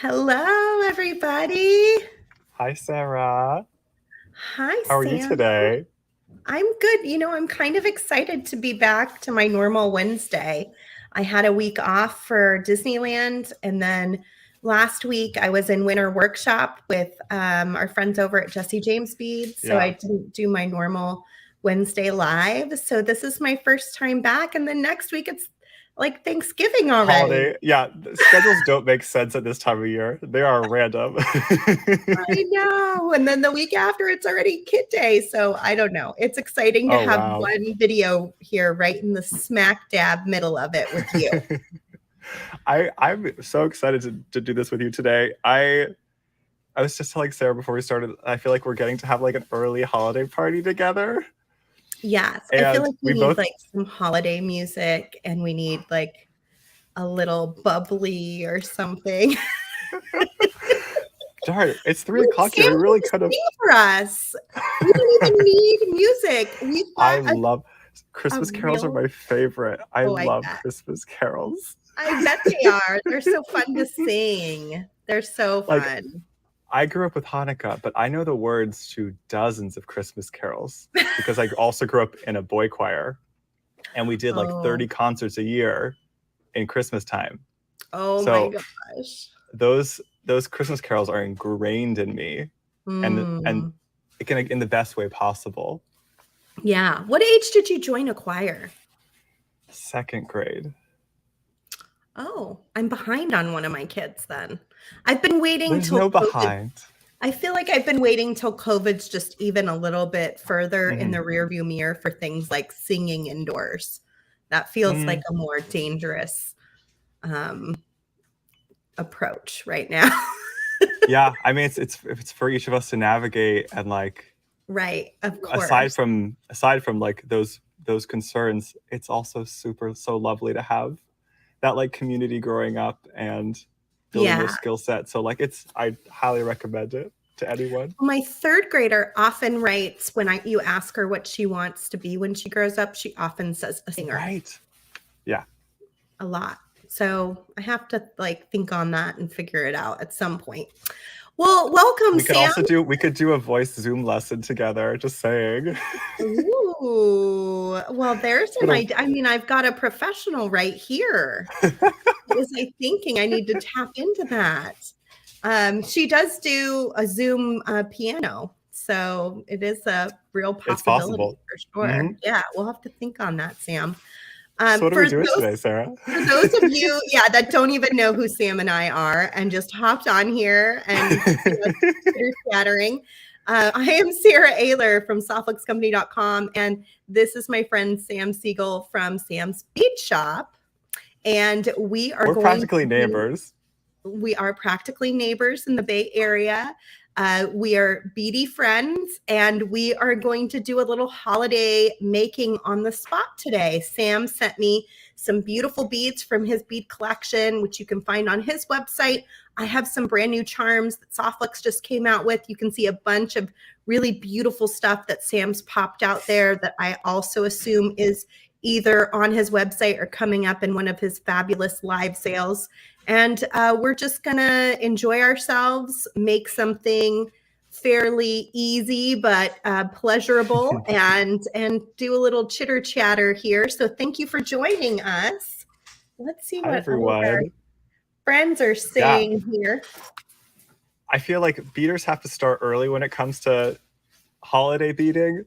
Hello, everybody. Hi, Sarah. Hi, How are you Sam. today? I'm good. I'm kind of excited to be back to my normal Wednesday. I had a week off for Disneyland, and then last week I was in winter workshop with our friends over at Jesse James Bead. So I Yeah, didn't do my normal Wednesday live. So this is my first time back, and then next week it's like Thanksgiving already. holiday. Yeah, the schedules don't make sense at this time of year. They are random. I know. And then the week after, it's already Kid Day. So I don't know. It's exciting to Oh, have wow. one video here right in the smack dab middle of it with you. I'm so excited to do this with you today. I was just telling Sarah before we started, I feel like we're getting to have like an early holiday party together. Yes. I feel And like we we need both, like some holiday music and we need like a little bubbly or something. darn, it's 3 o'clock here. Sam We really can could have. sing for us. We don't even need music. We've I got love a Christmas carols are real, my favorite. I oh, love Christmas carols. I bet they are. They're so fun to sing. They're so Like fun. I grew up with Hanukkah, but I know the words to dozens of Christmas carols because I also grew up in a boy choir and we did like Oh, 30 concerts a year in Christmas time. oh my So gosh. those Christmas carols are ingrained in me and Mm. it can in the best way possible. Yeah. What age did you join a choir? Second grade. Oh, I'm behind on one of my kids then. I've been waiting There's till no COVID. behind. I feel like I've been waiting till COVID's just even a little bit further in the Mm-hmm. rearview mirror for things like singing indoors. That feels like Mm, a more dangerous um, approach right now. yeah, I mean it's for each of us to navigate and like Right, of aside course. from aside from like those concerns, it's also so lovely to have that like community growing up and building Yeah. those skill sets. So like I highly recommend it to anyone. My third grader often writes when you ask her what she wants to be when she grows up, she often says a singer Right. Yeah. a lot. So I have to like think on that and figure it out at some point. Well, welcome, Sam. We could do a voice Zoom lesson together, just saying. Ooh, well, there's It's an been idea. I mean, I've got a professional right here. a What was I thinking? I need to tap into that. She does do a Zoom piano, so it is a real it's possibility possible. for Hmm. sure. Yeah, we'll have to think on that, Sam. So what are we For doing those today, Sarah? for those of you, yeah, that don't even know who Sam and I are, and just hopped on here and chitter chattering. I am Sara Oehler from softluxcompany.com, and this is my friend Sam Siegel from Sam's Bead Shop. And we are We're going practically to do neighbors. we are practically neighbors in the Bay Area. We are beady friends, and we are going to do a little holiday making on the spot today. Sam sent me some beautiful beads from his bead collection, which you can find on his website. I have some brand new charms that Softlux just came out with. You can see a bunch of really beautiful stuff that Sam's popped out there that I also assume is either on his website or coming up in one of his fabulous live sales. And we're just going to enjoy ourselves, make something fairly easy but pleasurable, and do a little chitter chatter here. So thank you for joining us. Let's see Hi what all of our everyone. friends are Yeah. saying here. I feel like beaters have to start early when it comes to holiday beading.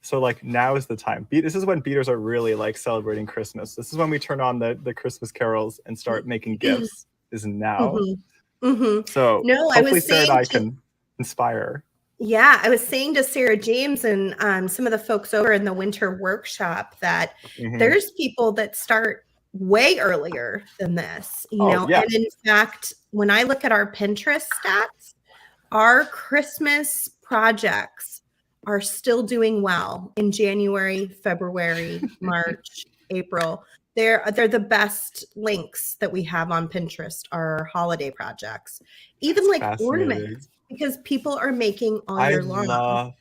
So like now is the time. This is when beaters are really like celebrating Christmas. This is when we turn on the Christmas carols and start making gifts. Is now. Mhm. Mhm. So No, I hopefully was Sarah and saying I to can inspire. Yeah, I was saying to Sarah James and some of the folks over in the winter workshop that Hmm. there's people that start way earlier than this, Oh yeah, and in fact, when I look at our Pinterest stats, our Christmas projects are still doing well in January, February, March, April. They're the best links that we have on Pinterest are holiday projects. Even that's like fascinating. ornaments, because people are making all I year long. love.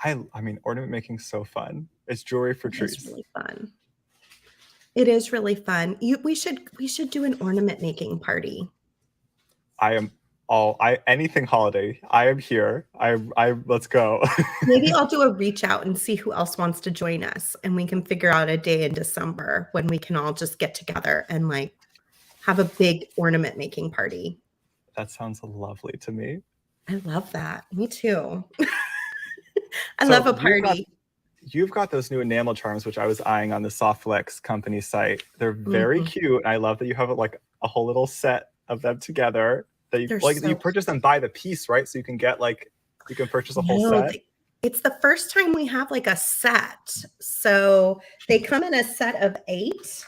I mean, ornament making's so fun. It's jewelry for It is trees. really fun. It is really fun. We should do an ornament making party. I am anything holiday. I am here. Let's go. Maybe I'll do a reach out and see who else wants to join us, and we can figure out a day in December when we can all just get together and like have a big ornament making party. That sounds lovely to me. I love that. Me too. I love a party. You've got those new enamel charms, which I was eyeing on the Softflex company site. They're very cute. I love that you have like a whole little set of them together. That you like. You purchase them by the piece, right? So you can get like you can purchase a whole set. It's the first time we have like a set. So they come in a set of 8,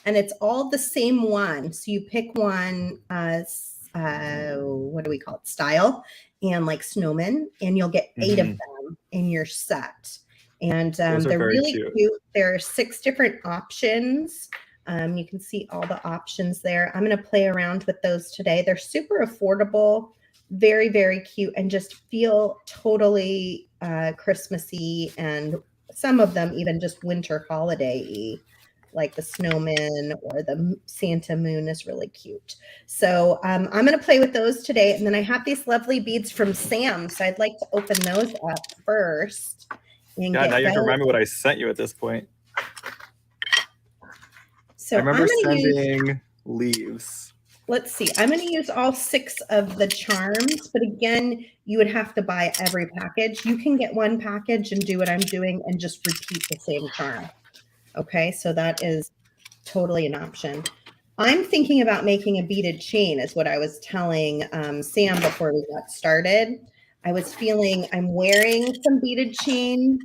and it's all the same one. So you pick one. What do we call it? Style and like snowmen, and you'll get 8 of them in your set. And they're really cute. There are 6 different options. You can see all the options there. I'm going to play around with those today. They're super affordable, very, very cute, and just feel totally Christmassy, and some of them even just winter holiday-y, like the snowman or the Santa moon is really cute. So I'm going to play with those today. And then I have these lovely beads from Sam. So I'd like to open those up first. Yeah, now you have to remind me what I sent you at this point. So I remember sending leaves. Let's see. I'm going to use all 6 of the charms, but again, you would have to buy every package. You can get one package and do what I'm doing and just repeat the same charm. Okay, so that is totally an option. I'm thinking about making a beaded chain is what I was telling Sam before we got started. I was feeling I'm wearing some beaded chain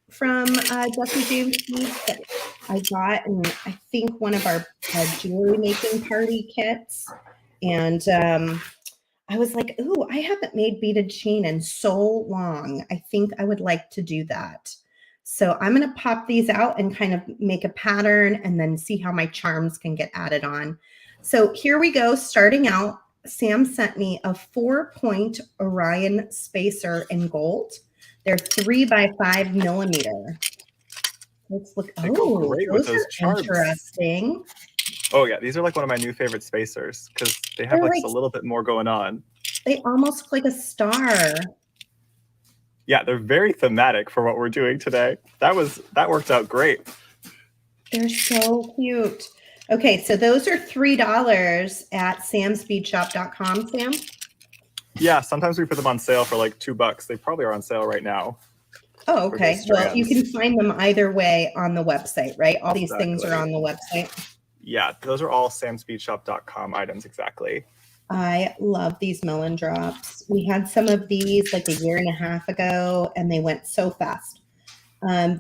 from Jesse James Beads that I got, and I think one of our jewelry making party kits. And I was like, ooh, I haven't made beaded chain in so long. I think I would like to do that. So I'm going to pop these out and kind of make a pattern and then see how my charms can get added on. So here we go. Starting out, Sam sent me a 4-point Orion spacer in gold. They're 3 by 5 millimeter. Let's look. They go great with those charms. Interesting. Oh yeah, these are like one of my new favorite spacers because they have like a little bit more going on. They almost look like a star. Yeah, they're very thematic for what we're doing today. That worked out great. They're so cute. Okay, so those are $3 at samsbeadshop.com, Sam. Yeah, sometimes we put them on sale for like $2. They probably are on sale right now. Oh, okay. Well, you can find them either way on the website, right? All these things are on the website. Yeah, those are all samsbeadshop.com items, exactly. I love these melon drops. We had some of these like a year and a half ago, and they went so fast.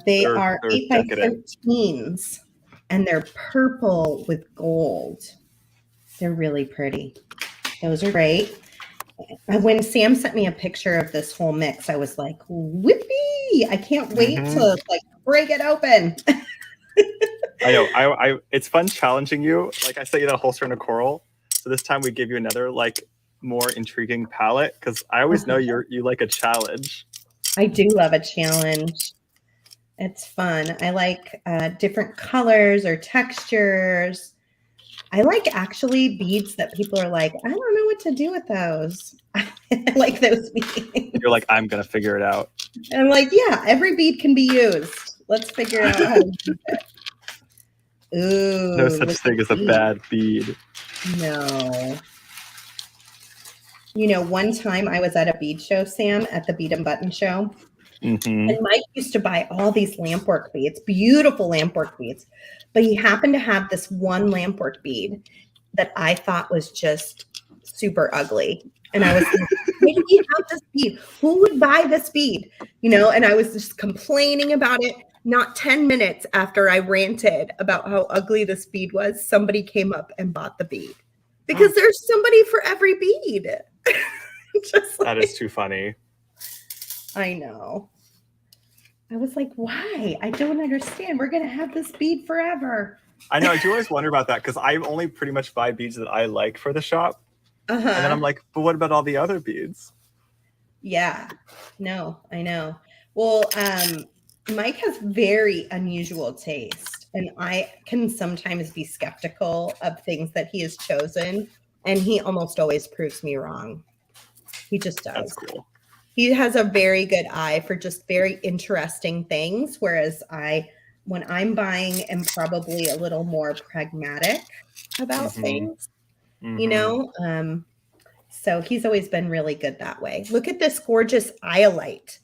They are 8 by 13s, and they're purple with gold. They're really pretty. Those are great. When Sam sent me a picture of this whole mix, I was like, whippy! I can't wait to like break it open. I know. It's fun challenging you. Like I sent you that holster and a coral. So this time we give you another like more intriguing palette because I always know you like a challenge. I do love a challenge. It's fun. I like different colors or textures. I like actually beads that people are like, I don't know what to do with those. I like those beads. You're like, I'm going to figure it out. And I'm like, yeah, every bead can be used. Let's figure out how to use it. Ooh. No such thing as a bad bead. No. You know, one time I was at a bead show, Sam, at the Bead and Button show. And Mike used to buy all these lampwork beads, beautiful lampwork beads. But he happened to have this one lampwork bead that I thought was just super ugly. And I was like, why do you have this bead? Who would buy this bead? You know, and I was just complaining about it. Not 10 minutes after I ranted about how ugly this bead was, somebody came up and bought the bead. Because there's somebody for every bead. That is too funny. I know. I was like, why? I don't understand. We're going to have this bead forever. I know. I do always wonder about that because I only pretty much buy beads that I like for the shop. And then I'm like, but what about all the other beads? Yeah. No, I know. Well, Mike has very unusual taste. And I can sometimes be skeptical of things that he has chosen and he almost always proves me wrong. He just does. That's cool. He has a very good eye for just very interesting things, whereas when I'm buying, am probably a little more pragmatic about things, you know? So he's always been really good that way. Look at this gorgeous iolite.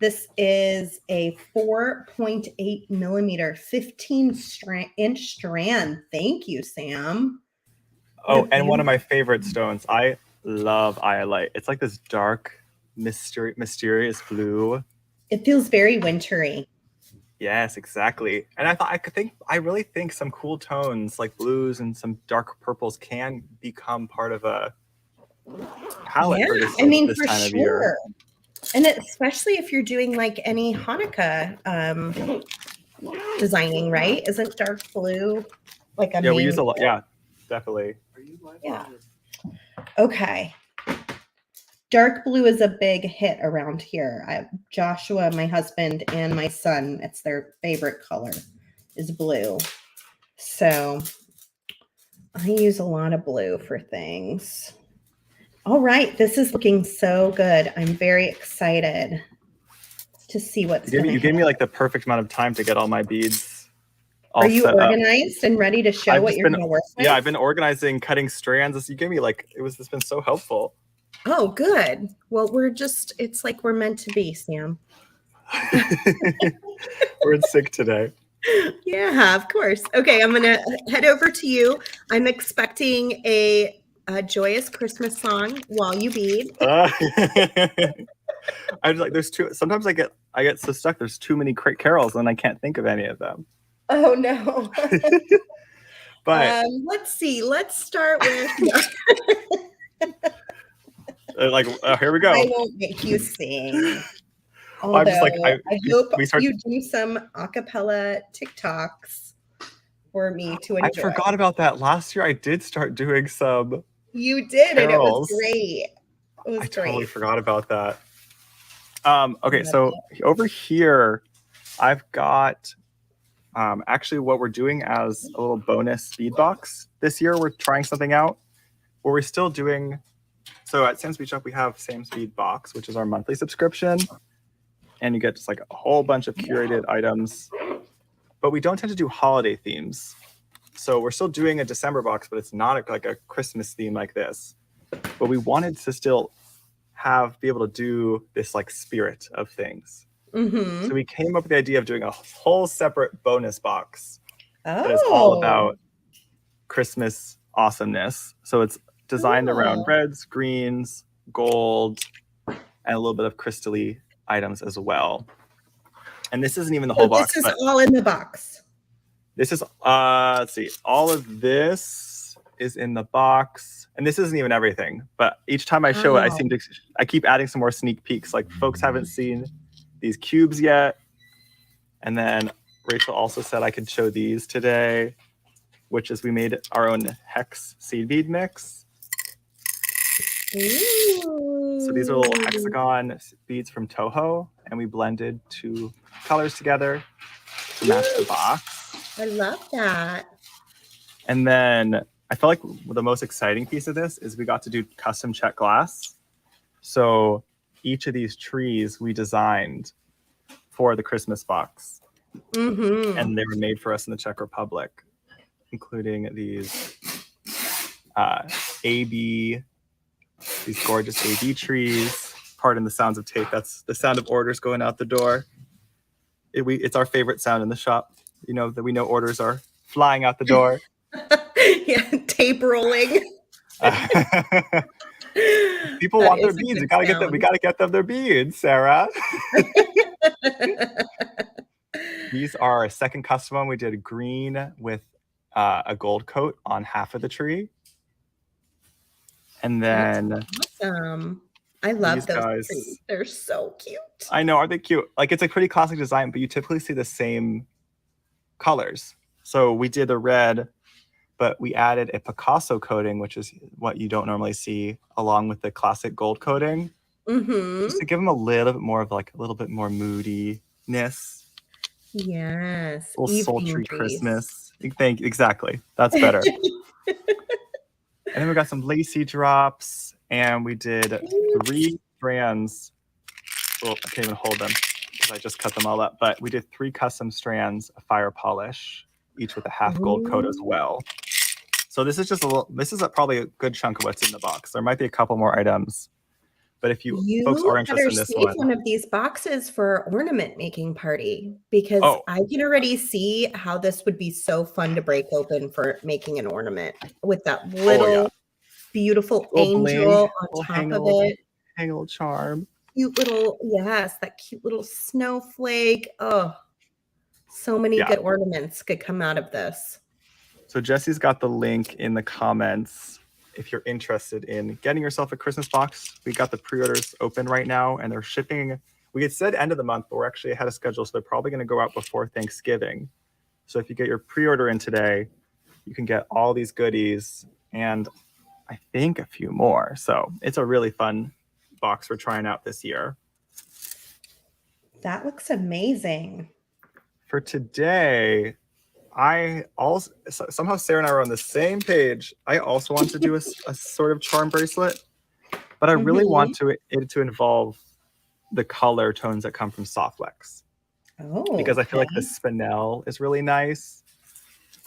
This is a 4.8 millimeter, 15-inch strand. Thank you, Sam. Oh, and one of my favorite stones. I love iolite. It's like this dark, mysterious blue. It feels very wintry. Yes, exactly. And I really think some cool tones like blues and some dark purples can become part of a palette for this for time sure. of year. And especially if you're doing like any Hanukkah designing, right? Isn't dark blue like a main? We use a lot. Yeah, definitely. Yeah. Okay. Dark blue is a big hit around here. Joshua, my husband, and my son, it's their favorite color is blue. So I use a lot of blue for things. All right. This is looking so good. I'm very excited to see what's going to happen. You gave me like the perfect amount of time to get all my beads all Are you organized and ready to show what you're going to work with? Yeah, I've been organizing, cutting strands. You gave me it's been so helpful. Oh, good. Well, it's like we're meant to be, Sam. We're in sync today. Yeah, of course. Okay, I'm going to head over to you. I'm expecting a joyous Christmas song while you bead. I'm like, sometimes I get so stuck. There's too many carols and I can't think of any of them. Oh no. But let's see. Let's start with here we go. I won't make you sing. Although, I'm just like, I hope you do some acapella TikToks for me to enjoy. I forgot about that. Last year I did start doing some. You did, carols. And it was great. It was great. Totally forgot about that. Okay, so over here, I've got actually what we're doing as a little bonus speed box. This year, we're trying something out where we're still doing. So at Sam's Bead Shop, we have Sam's Bead Box, which is our monthly subscription. And you get just like a whole bunch of curated items. But we don't tend to do holiday themes. So we're still doing a December box, but it's not like a Christmas theme like this. But we wanted to still be able to do this like spirit of things. Mm-hmm. So we came up with the idea of doing a whole separate bonus box that is all about Christmas awesomeness. So it's designed around reds, greens, gold, and a little bit of crystal-y items as well. And this isn't even the whole box. This is all in the box. This is, let's see, all of this is in the box. And this isn't even everything. But each time I show it, I keep adding some more sneak peeks. Like folks haven't seen these cubes yet. And then Rachel also said I could show these today, which is we made our own hex seed bead mix. Ooh. So these are little hexagon beads from Toho, and we blended two colors together to match the box. I love that. And then I felt like the most exciting piece of this is we got to do custom check glass. So each of these trees we designed for the Christmas box. Mm-hmm. And they were made for us in the Czech Republic, including these these gorgeous AB trees. Pardon the sounds of tape. That's the sound of orders going out the door. It's our favorite sound in the shop. You know that we know orders are flying out the door. Yeah, tape rolling. People want their beads. We gotta get them their beads, Sarah. These are a second custom one. We did green with a gold coat on half of the tree. And then awesome. I love those trees. They're so cute. I know, are they cute? Like it's a pretty classic design, but you typically see the same colors. So we did the red, but we added a Picasso coating, which is what you don't normally see, along with the classic gold coating. Mm-hmm. Just to give them a little bit more of like a little bit more moodiness. Yes. A little sultry Christmas. Exactly. That's better. And then we got some lacy drops, and we did 3 strands. Well, I can't even hold them because I just cut them all up. But we did 3 custom strands of fire polish, each with a half gold coat as well. So this is just a little. This is probably a good chunk of what's in the box. There might be a couple more items, but if you folks are interested in this one of these boxes for ornament making party, because I can already see how this would be so fun to break open for making an ornament with that little beautiful angel on top of it. Hang a little charm. Cute little, yes, that cute little snowflake. Oh, so many good ornaments could come out of this. So Jesse's got the link in the comments if you're interested in getting yourself a Christmas box. We got the pre-orders open right now, and they're shipping. We had said end of the month, but we're actually ahead of schedule, so they're probably going to go out before Thanksgiving. So if you get your pre-order in today, you can get all these goodies and I think a few more. So it's a really fun box we're trying out this year. That looks amazing. For today, I also somehow Sarah and I were on the same page. I also want to do a sort of charm bracelet, but I really want it to involve the color tones that come from Softlex. Oh, because I feel like the spinel is really nice,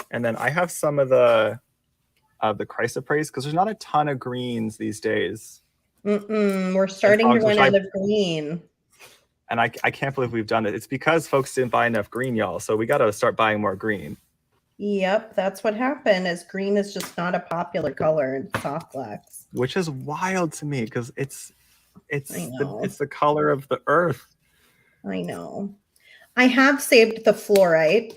and then I have some of the chrysoprase because there's not a ton of greens these days. We're starting to run out of green. And I can't believe we've done it. It's because folks didn't buy enough green, y'all. So we got to start buying more green. Yep, that's what happened. Is green is just not a popular color in Softlex, which is wild to me because it's the color of the earth. I know. I have saved the fluorite.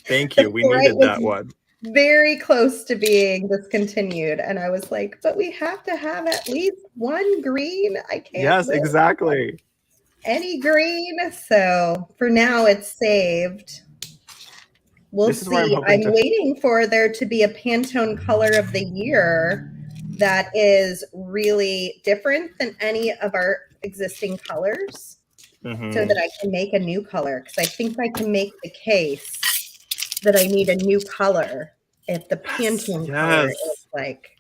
Thank you. We needed that one. Very close to being discontinued, and I was like, but we have to have at least one green. I can't. Yes, exactly. Any green. So for now, it's saved. We'll see. I'm waiting for there to be a Pantone color of the year that is really different than any of our existing colors, so that I can make a new color. Because I think I can make the case that I need a new color if the Pantone color is like.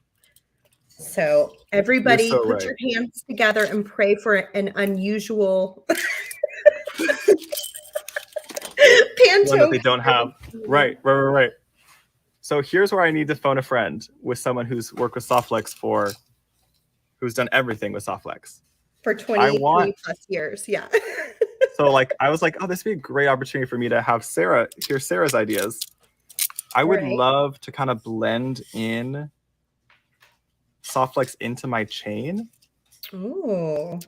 So everybody put your hands together and pray for an unusual Pantone one that they don't have. Right. So here's where I need to phone a friend with someone who's worked with Softlex who's done everything with Softlex for 23 plus years. Yeah. So like I was like, oh, this would be a great opportunity for me to have hear Sarah's ideas. I would love to kind of blend in Softlex into my chain. Ooh.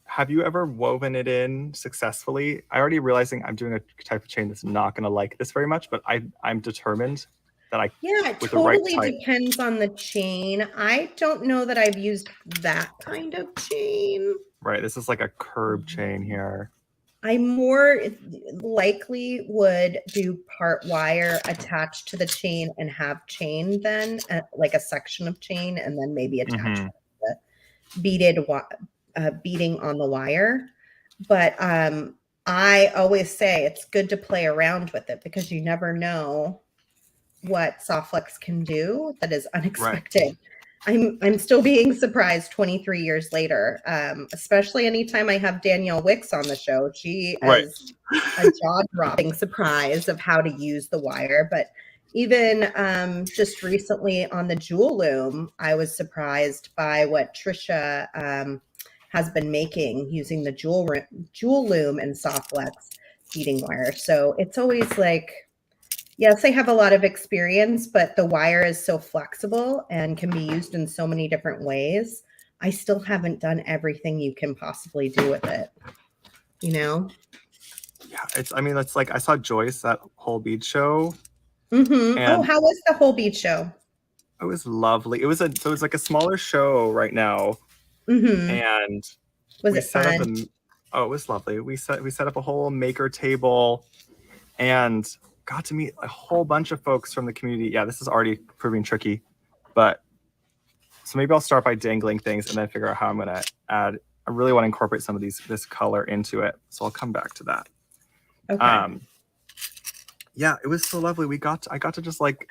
Have you ever woven it in successfully? I already realizing I'm doing a type of chain that's not going to like this very much, but I'm determined that it totally depends on the chain. I don't know that I've used that kind of chain. Right. This is like a curb chain here. I more likely would do part wire attached to the chain and have chain then, like a section of chain, and then maybe attach the beaded beading on the wire. But I always say it's good to play around with it because you never know what Softlex can do that is unexpected. I'm still being surprised 23 years later, especially anytime I have Danielle Wicks on the show. She is a jaw-dropping surprise of how to use the wire. But even just recently on the Jewel Loom, I was surprised by what Trisha has been making using the Jewel Loom and Softlex beading wire. So it's always like, yes, I have a lot of experience, but the wire is so flexible and can be used in so many different ways. I still haven't done everything you can possibly do with it, you know? Yeah, it's like I saw Joyce at Whole Bead Show. Oh, how was the Whole Bead Show? It was lovely. It was like a smaller show right now. And was it fun? It was lovely. We set up a whole maker table and got to meet a whole bunch of folks from the community. Yeah, this is already proving tricky, but so maybe I'll start by dangling things and then figure out how I'm going to add. I really want to incorporate some of this color into it, so I'll come back to that. Okay. Yeah, it was so lovely. I got to just like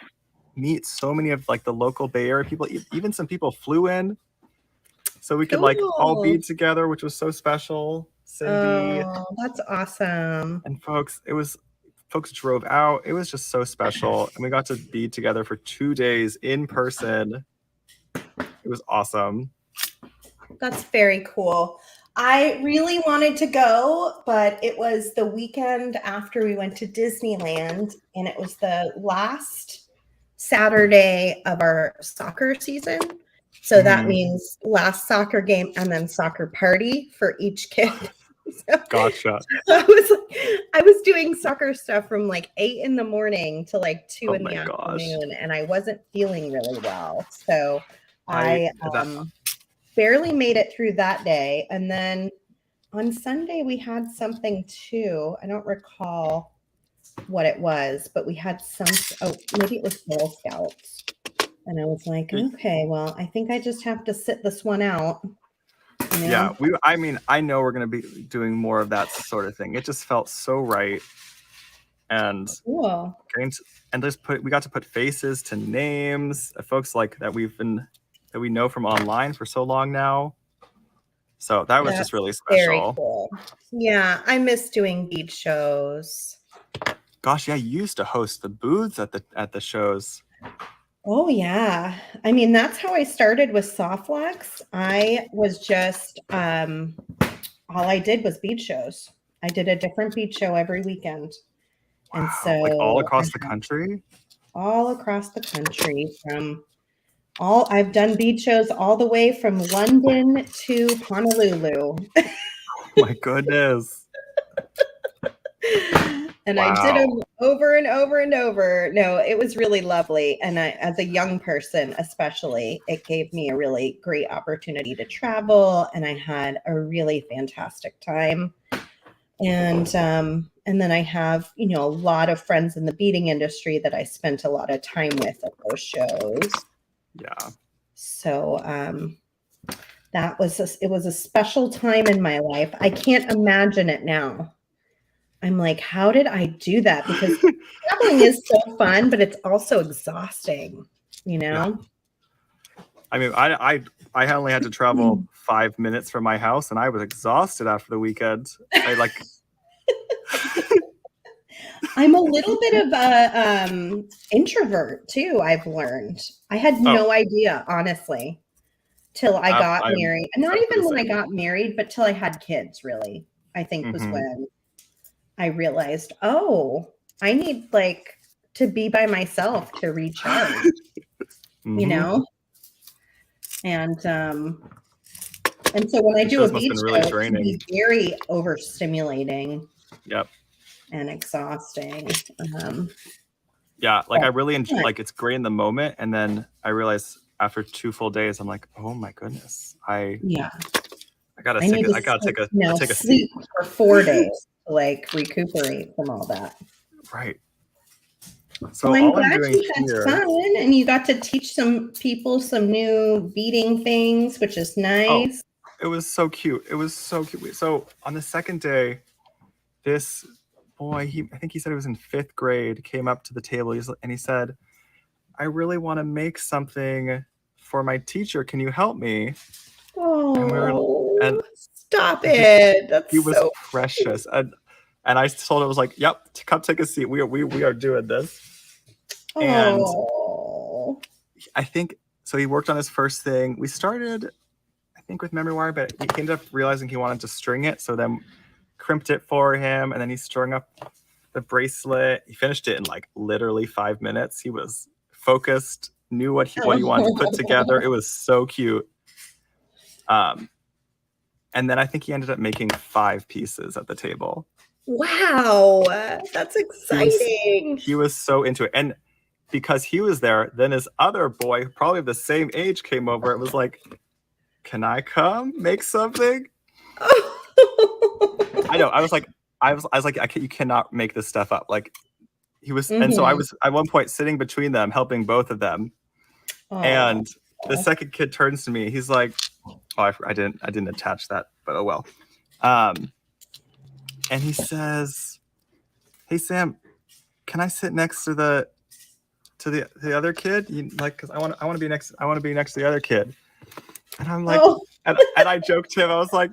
meet so many of like the local Bay Area people. Even some people flew in, so we could like all Cool. bead together, which was so special. Cindy Oh, that's awesome. and folks drove out. It was just so special, and we got to bead together for 2 days in person. It was awesome. That's very cool. I really wanted to go, but it was the weekend after we went to Disneyland, and it was the last Saturday of our soccer season. So that means last soccer game and then soccer party for each kid. So, Gotcha. I was doing soccer stuff from like 8 in the morning to like 2 in the afternoon, and I wasn't feeling really well. So I barely made it through that day. And then on Sunday, we had something too. I don't recall what it was, but we had maybe it was Girl Scouts. And I was like, okay, well, I think I just have to sit this one out. You know? Yeah, I know we're going to be doing more of that sort of thing. It just felt so right. And cool. We got to put faces to names of folks like that we know from online for so long now. So that was just really special. Very cool. Yeah, I miss doing bead shows. Gosh, yeah, you used to host the booths at the shows. Oh yeah. I mean, that's how I started with Softflex. I was just all I did was bead shows. I did a different bead show every weekend. Wow. And so like all across the country? All across the country I've done bead shows all the way from London to Honolulu. Oh my goodness. And wow. I did them over and over and over. No, it was really lovely. And as a young person, especially, it gave me a really great opportunity to travel. And I had a really fantastic time. And then I have, a lot of friends in the beading industry that I spent a lot of time with at those shows. Yeah. So it was a special time in my life. I can't imagine it now. I'm like, how did I do that? Because traveling is so fun, but it's also exhausting, Yeah. I mean, I only had to travel 5 minutes from my house, and I was exhausted after the weekend. I'm a little bit of a introvert too. I've learned. I had no idea, honestly, till I got married. And not even when I got married, but till I had kids. Really, I think was when I realized, I need to be by myself to recharge. And so when I do a bead show, it can be very overstimulating. Yep. And exhausting. Yeah, I really enjoy. It's great in the moment, and then I realized after 2 full days, I'm like, oh my goodness, I gotta take a sleep for 4 days to recuperate from all that. Right. So I'm glad you had fun, and you got to teach some people some new beading things, which is nice. Oh, it was so cute. So on the second day, this boy, I think he said he was in 5th grade, came up to the table and he said, I really want to make something for my teacher. Can you help me? Oh, stop it. He was so precious. And I told him, I was like, yep, come take a seat. We are doing this. And I think, so he worked on his first thing. We started, I think, with memory wire, but he ended up realizing he wanted to string it. So then crimped it for him, and then he strung up the bracelet. He finished it in literally 5 minutes. He was focused, knew what he wanted to put together. It was so cute. And then I think he ended up making 5 pieces at the table. Wow, that's exciting. He was so into it. And because he was there, then his other boy, probably the same age, came over. It was like, can I come make something? I know. I was like, you cannot make this stuff up. He was, and so I was at one point sitting between them, helping both of them. And the second kid turns to me. He's like, I didn't attach that, but oh well. And he says, hey Sam, can I sit next to the to the other kid, like, because I want to be next to the other kid. And I'm like, Oh. and I joked to him, I was like,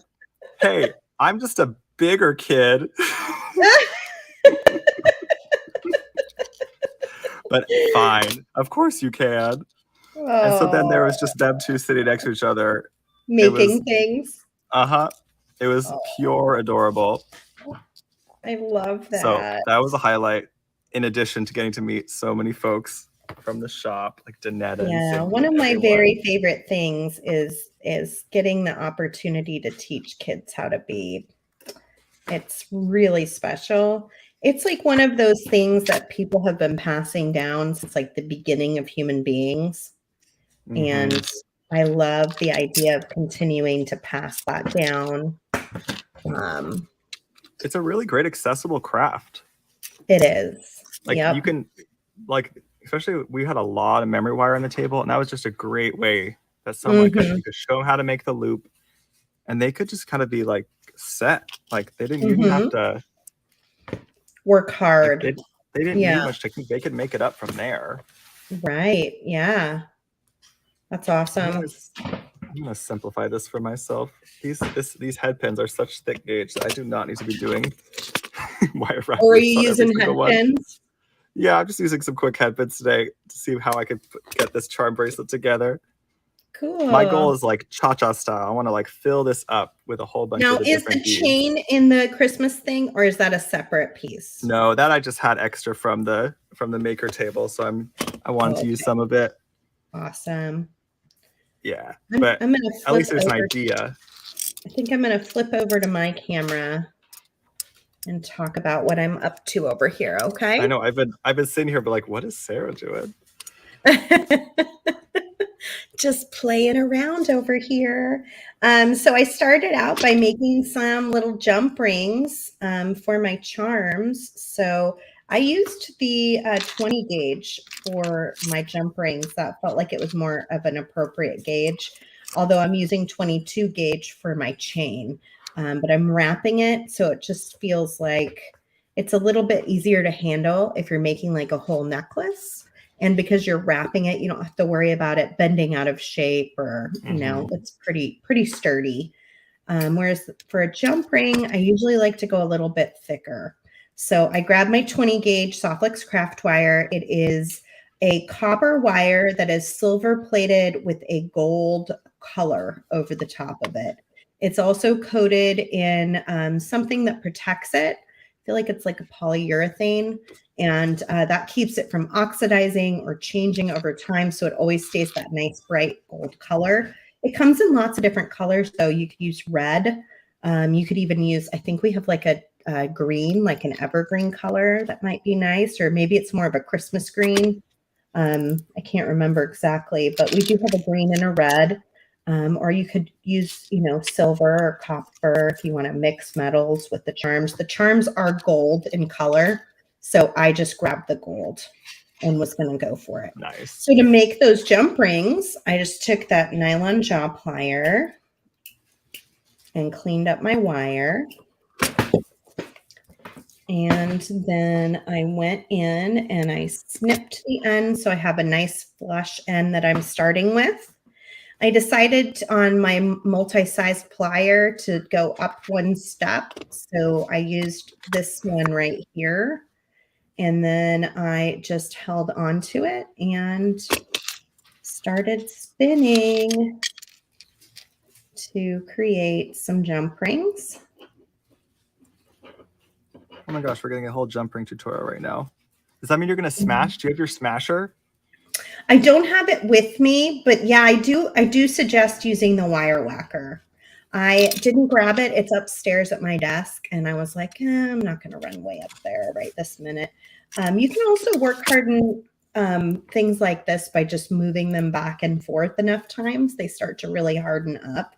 hey, I'm just a bigger kid. But fine, of course you can. Oh. And so then there was just them two sitting next to each other. Making things. It was pure adorable. I love that. So that was a highlight, in addition to getting to meet so many folks from the shop, like Danetta. Yeah, and one of my everyone. very favorite things is getting the opportunity to teach kids how to bead. It's really special. It's like one of those things that people have been passing down since like the beginning of human beings. Mhm. And I love the idea of continuing to pass that down. It's a really great accessible craft. It is. Like Yep. you can, like, especially we had a lot of memory wire on the table, and that was just a great way that someone could show them how to make the loop, and they could just kind of be like set. Like they didn't even have to work hard. Like, they didn't need much technique. They could make it up from there. Right. Yeah. That's awesome. I'm gonna simplify this for myself. These head pins are such thick gauge that I do not need to be doing wire wrappers. Or are you using head pins? Yeah, I'm just using some quick head pins today to see how I could get this charm bracelet together. Cool. My goal is like cha-cha style. I want to like fill this up with a whole bunch of the different beads. Now, is the chain in the Christmas thing, or is that a separate piece? No, that I just had extra from the maker table, so I wanted to use some of it. Awesome. Yeah, but at least there's an idea. I think I'm going to flip over to my camera and talk about what I'm up to over here. Okay. I know I've been sitting here, but like, what is Sarah doing? Just playing around over here. So I started out by making some little jump rings for my charms. So I used the 20 gauge for my jump rings. That felt like it was more of an appropriate gauge, although I'm using 22 gauge for my chain. But I'm wrapping it, so it just feels like it's a little bit easier to handle if you're making like a whole necklace. And because you're wrapping it, you don't have to worry about it bending out of shape, or, you know, it's pretty sturdy. Whereas for a jump ring, I usually like to go a little bit thicker. So I grabbed my 20 gauge Softlex craft wire. It is a copper wire that is silver plated with a gold color over the top of it. It's also coated in something that protects it. I feel like it's like a polyurethane, and that keeps it from oxidizing or changing over time. So it always stays that nice bright gold color. It comes in lots of different colors. So you could use red. You could even use, I think we have like a green, like an evergreen color that might be nice, or maybe it's more of a Christmas green. I can't remember exactly, but we do have a green and a red. Or you could use, you know, silver or copper if you want to mix metals with the charms. The charms are gold in color, so I just grabbed the gold and was going to go for it. Nice. So to make those jump rings, I just took that nylon jaw plier and cleaned up my wire. And then I went in and I snipped the end, so I have a nice flush end that I'm starting with. I decided on my multi-size plier to go up one step. So I used this one right here. And then I just held onto it and started spinning to create some jump rings. Oh my gosh, we're getting a whole jump ring tutorial right now. Does that mean you're going to smash? Do you have your smasher? I don't have it with me, but yeah, I do suggest using the wire whacker. I didn't grab it. It's upstairs at my desk. And I was like, I'm not going to run way up there right this minute. You can also work harden things like this by just moving them back and forth enough times. They start to really harden up.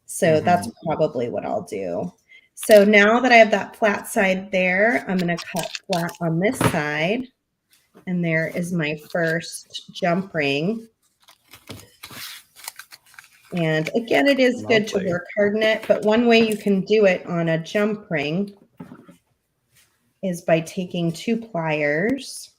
So that's probably what I'll do. So now that I have that flat side there, I'm going to cut flat on this side. And there is my first jump ring. And again, it is good to work harden it, but one way you can do it on a jump ring is by taking two pliers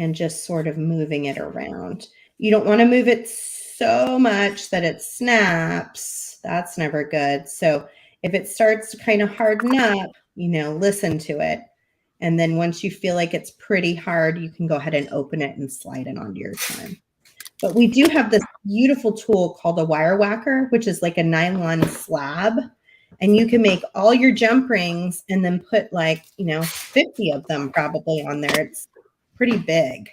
and just sort of moving it around. You don't want to move it so much that it snaps. That's never good. So if it starts to kind of harden up, listen to it. And then once you feel like it's pretty hard, you can go ahead and open it and slide it onto your charm. But we do have this beautiful tool called a wire whacker, which is like a nylon slab. And you can make all your jump rings and then put 50 of them probably on there. It's pretty big.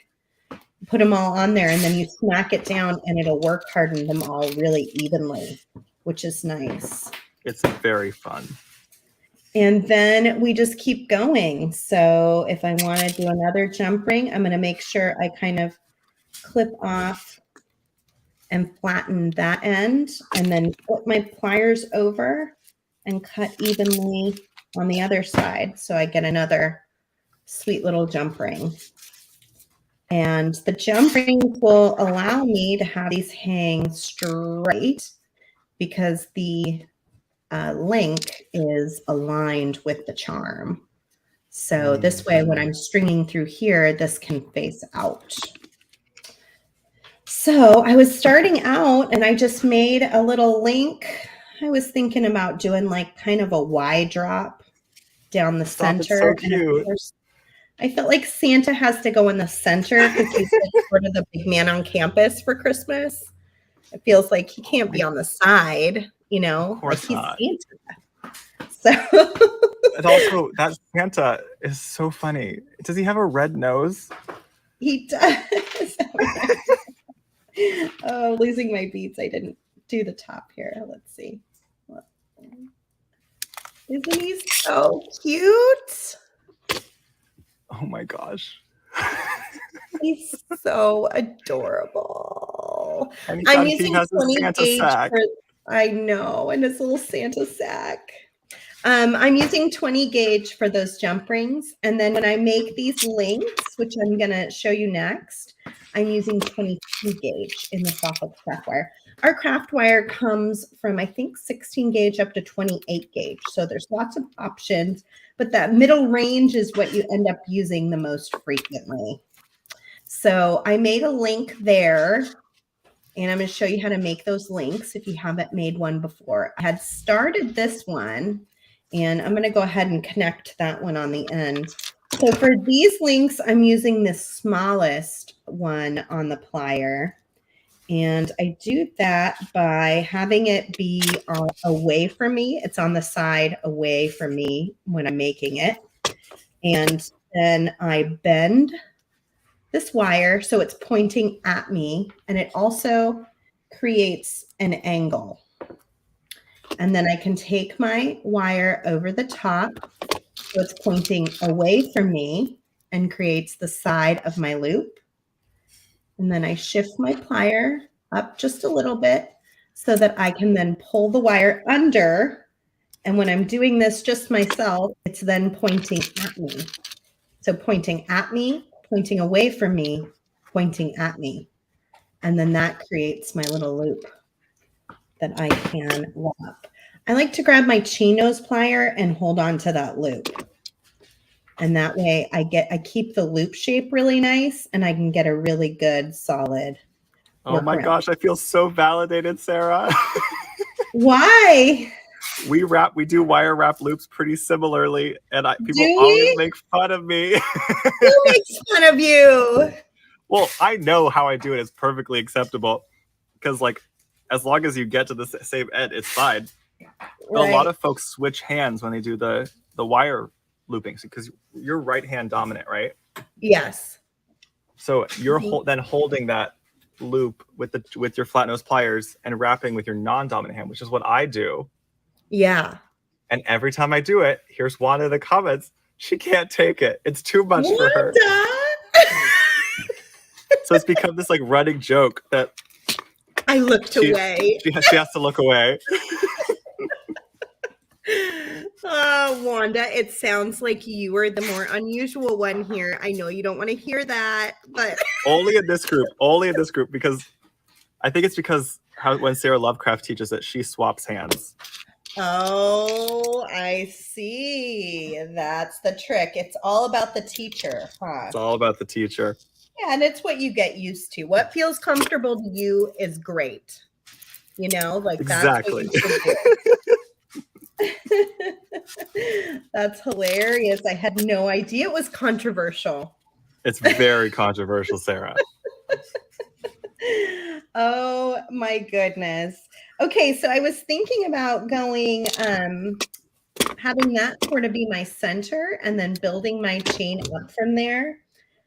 Put them all on there and then you smack it down and it'll work harden them all really evenly, which is nice. It's very fun. And then we just keep going. So if I want to do another jump ring, I'm going to make sure I kind of clip off and flatten that end and then put my pliers over and cut evenly on the other side. So I get another sweet little jump ring. And the jump rings will allow me to have these hang straight because the link is aligned with the charm. So this way, when I'm stringing through here, this can face out. So I was starting out and I just made a little link. I was thinking about doing kind of a Y drop down the center. It's so cute. I felt like Santa has to go in the center because he's sort of the big man on campus for Christmas. It feels like he can't be on the side, Of course he's not. Santa. So and also that Santa is so funny. Does he have a red nose? He does. Oh, losing my beads. I didn't do the top here. Let's see. Isn't he so cute? Oh my gosh. He's so adorable. Anytime I'm using he has a 20 Santa gauge sack. I know, and his little Santa sack. I'm using 20 gauge for those jump rings. And then when I make these links, which I'm going to show you next, I'm using 22 gauge in the soffit craft wire. Our craft wire comes from, I think, 16 gauge up to 28 gauge. So there's lots of options, but that middle range is what you end up using the most frequently. So I made a link there. And I'm going to show you how to make those links if you haven't made one before. I had started this one, and I'm going to go ahead and connect that one on the end. So for these links, I'm using the smallest one on the plier. And I do that by having it be away from me. It's on the side away from me when I'm making it. And then I bend this wire so it's pointing at me, and it also creates an angle. And then I can take my wire over the top so it's pointing away from me and creates the side of my loop. And then I shift my plier up just a little bit so that I can then pull the wire under. And when I'm doing this just myself, it's then pointing at me. So pointing at me, pointing away from me, pointing at me. And then that creates my little loop that I can lock. I like to grab my chinos plier and hold on to that loop. And that way I keep the loop shape really nice and I can get a really good solid. Oh my gosh, I feel so validated, Sarah. Why? We do wire wrap loops pretty similarly, and people always make fun of me. Who makes fun of you? Well, I know how I do it is perfectly acceptable because, as long as you get to the same end, it's fine. But a lot of folks switch hands when they do the wire looping because you're right hand dominant, right? Yes. So you're then holding that loop with your flat nose pliers and wrapping with your non-dominant hand, which is what I do. Yeah. And every time I do it, here's Wanda in the comments. She can't take it. It's too much for her. So it's become this running joke that I looked away. She has to look away. Oh, Wanda, it sounds like you were the more unusual one here. I know you don't want to hear that, but only in this group, because I think it's because when Sarah Lovecraft teaches it, she swaps hands. Oh, I see. That's the trick. It's all about the teacher, huh? It's all about the teacher. Yeah, and it's what you get used to. What feels comfortable to you is great. You know, like that's what you should do. That's hilarious. I had no idea it was controversial. It's very controversial, Sarah. Oh my goodness. Okay, so I was thinking about going, having that sort of be my center and then building my chain up from there.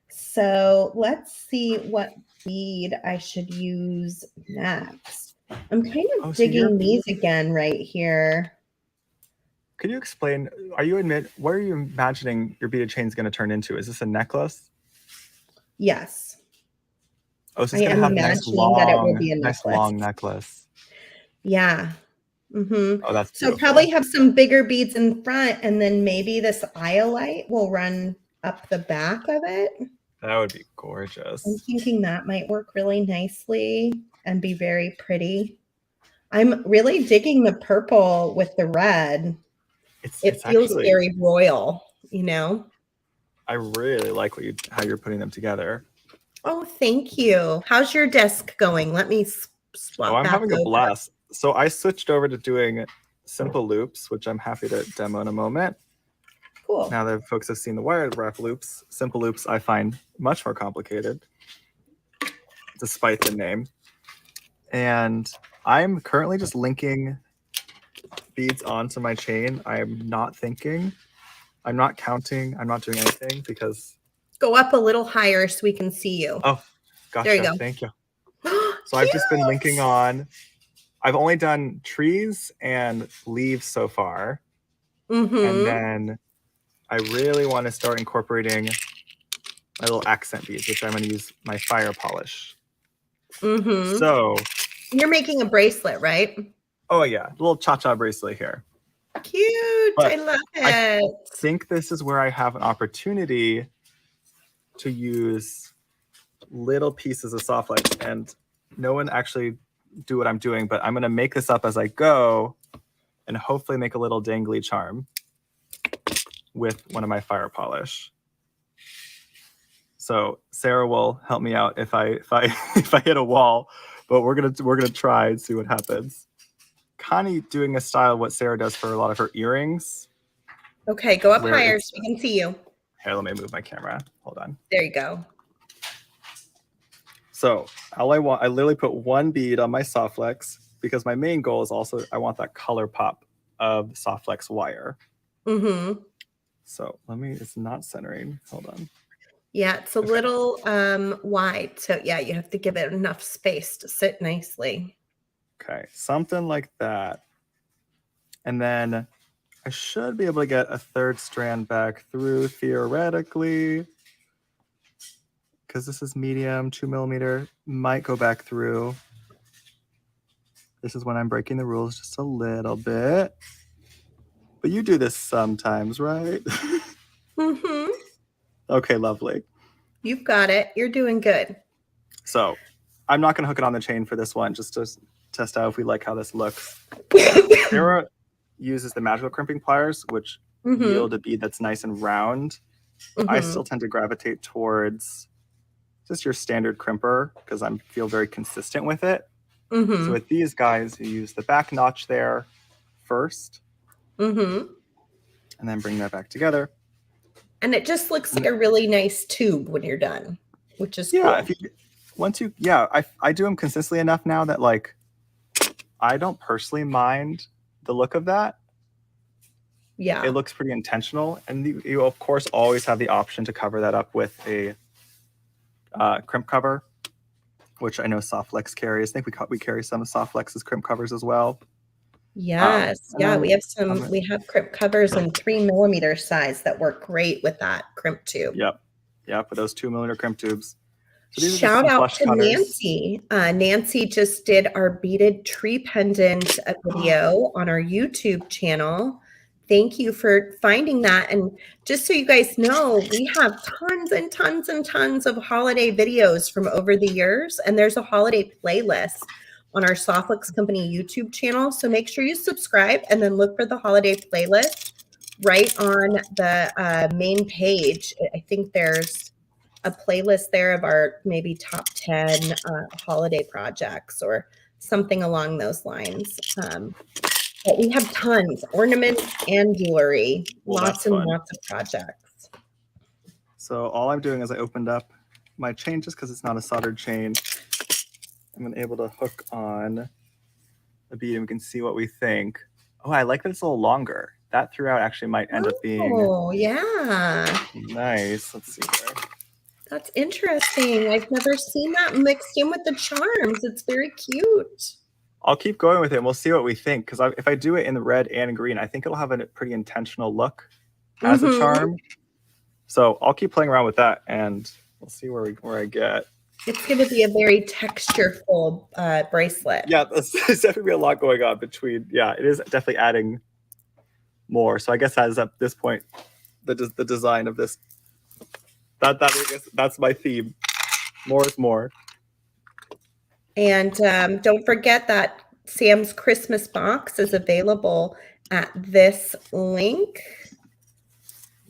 So let's see what bead I should use next. I'm kind of digging these again right here. Could you explain, what are you imagining your beaded chain is going to turn into? Is this a necklace? Yes. Oh, so it's going to have nice long necklace. Yeah. Mm-hmm. Oh, that's beautiful. So probably have some bigger beads in front, and then maybe this iolite will run up the back of it. That would be gorgeous. I'm thinking that might work really nicely and be very pretty. I'm really digging the purple with the red. It feels actually very royal, you know? I really like how you're putting them together. Oh, thank you. How's your desk going? Let me swap. Oh, I'm having a blast. So I switched over to doing simple loops, which I'm happy to demo in a moment. Cool. Now that folks have seen the wire wrap loops, simple loops I find much more complicated, despite the name. And I'm currently just linking beads onto my chain. I'm not thinking, I'm not counting, I'm not doing anything because... Go up a little higher so we can see you. Oh, gotcha. There you go. Thank you. So I've just been linking on. I've only done trees and leaves so far. Mm-hmm. And then I really want to start incorporating my little accent beads, which I'm going to use my fire polish. Mm-hmm. So you're making a bracelet, right? Oh yeah, a little cha-cha bracelet here. Cute. But I love it. I think this is where I have an opportunity to use little pieces of soft flex, and no one actually do what I'm doing, but I'm going to make this up as I go and hopefully make a little dangly charm with one of my fire polish. So Sarah will help me out if I hit a wall, but we're gonna try and see what happens. Connie doing a style what Sarah does for a lot of her earrings. Okay, go up higher so we can see you. Here, let me move my camera. Hold on. There you go. So I literally put one bead on my soft flex because my main goal is also I want that color pop of the soft flex wire. Mm-hmm. So it's not centering. Hold on. Yeah, it's a little wide. So yeah, you have to give it enough space to sit nicely. Okay, something like that. And then I should be able to get a third strand back through theoretically. Because this is medium, 2 millimeter, might go back through. This is when I'm breaking the rules just a little bit. But you do this sometimes, right? Mm-hmm. Okay, lovely. You've got it. You're doing good. So I'm not going to hook it on the chain for this one, just to test out if we like how this looks. Sarah uses the magical crimping pliers, which yield a bead that's nice and round. I still tend to gravitate towards just your standard crimper because I feel very consistent with it. So with these guys, you use the back notch there first, and then bring that back together. And it just looks like a really nice tube when you're done, which is cool. I do them consistently enough now that like I don't personally mind the look of that. Yeah, it looks pretty intentional, and you of course always have the option to cover that up with a crimp cover, which I know Softflex carries. I think we carry some of Softflex's crimp covers as well. Yes, we have some. We have crimp covers in 3 millimeter size that work great with that crimp tube. Yep, with those 2 millimeter crimp tubes. So shout out to Nancy. Nancy just did our beaded tree pendant video on our YouTube channel. Thank you for finding that. And just so you guys know, we have tons and tons and tons of holiday videos from over the years. And there's a holiday playlist on our Softflex Company YouTube channel. So make sure you subscribe and then look for the holiday playlist right on the main page. I think there's a playlist there of our maybe top 10 holiday projects or something along those lines. But we have tons, ornaments and jewelry, Well, lots that's and fun. lots of projects. So all I'm doing is I opened up my chain just because it's not a soldered chain. I'm able to hook on a bead and we can see what we think. Oh, I like that it's a little longer. That throughout actually might end up being yeah, nice. Let's see here. That's interesting. I've never seen that mixed in with the charms. It's very cute. I'll keep going with it and we'll see what we think. Because if I do it in the red and green, I think it'll have a pretty intentional look as a charm. So I'll keep playing around with that and we'll see where I get. It's going to be a very textureful bracelet. Yeah, there's definitely a lot going on between. Yeah, it is definitely adding more. So I guess as at this point, the design of this, that's my theme. More is more. And don't forget that Sam's Christmas box is available at this link.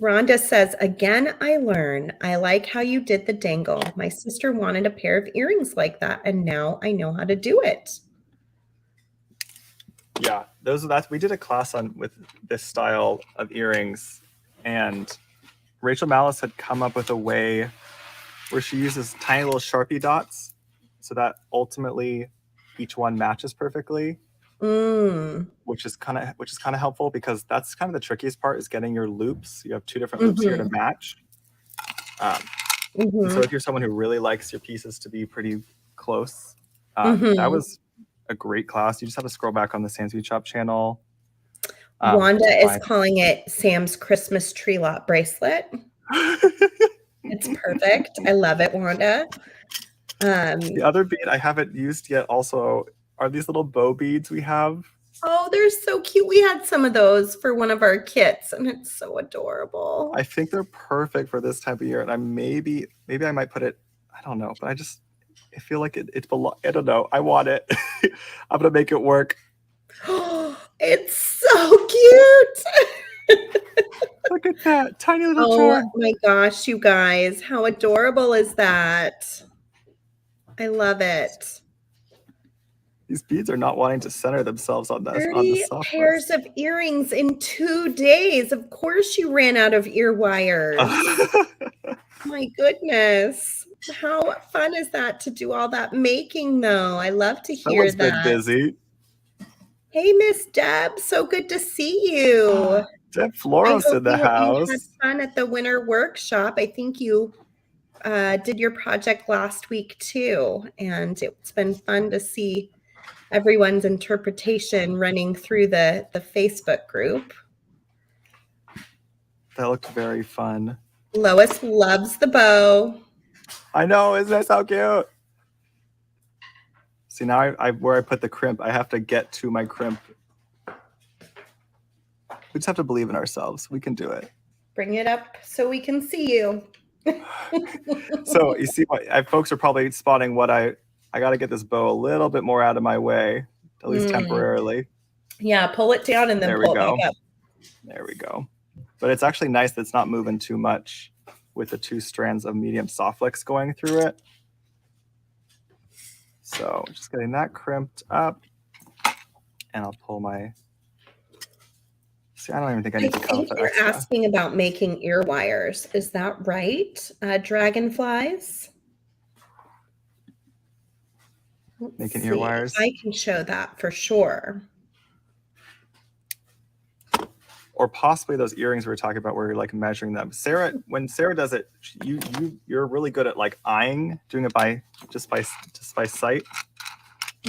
Rhonda says, again, I learn. I like how you did the dangle. My sister wanted a pair of earrings like that, and now I know how to do it. Yeah, we did a class with this style of earrings, and Rachel Malice had come up with a way where she uses tiny little Sharpie dots so that ultimately each one matches perfectly. Which is kind of helpful because that's kind of the trickiest part is getting your loops. You have two different loops here to match. So if you're someone who really likes your pieces to be pretty close, that was a great class. You just have to scroll back on the Sam's Bead Shop channel. Wanda is calling it Sam's Christmas tree lot bracelet. It's perfect. I love it, Wanda. The other bead I haven't used yet also are these little bow beads we have. Oh, they're so cute. We had some of those for one of our kits, and it's so adorable. I think they're perfect for this time of year, and I maybe I might put it. I don't know, but I feel like it belongs. I don't know. I want it. I'm gonna make it work. It's so cute. Look at that tiny little charm. Oh my gosh, you guys, how adorable is that? I love it. These beads are not wanting to center themselves on the 30 pairs of earrings in 2 days. Of course you ran out of ear wires. My goodness. How fun is that to do all that making, though? I love to hear that. Someone's been busy. Hey, Miss Deb. So good to see you. Deb Floros in the house. You had fun at the winter workshop. I think you did your project last week, too. And it's been fun to see everyone's interpretation running through the Facebook group. That looked very fun. Lois loves the bow. I know, isn't that so cute? See, now where I put the crimp, I have to get to my crimp. We just have to believe in ourselves. We can do it. Bring it up so we can see you. So you see, folks are probably spotting what I got to get this bow a little bit more out of my way, at least temporarily. Yeah, pull it down and then pull it back up. There we go. But it's actually nice that it's not moving too much with the 2 strands of medium soft flex going through it. So just getting that crimped up, and I'll pull my. See, I don't even think I need to cut off that extra. You're asking about making ear wires. Is that right? Dragonflies. Making ear wires. I can show that for sure. Or possibly those earrings we were talking about where you're like measuring them. Sarah, when Sarah does it, you're really good at like eyeing, doing it by sight.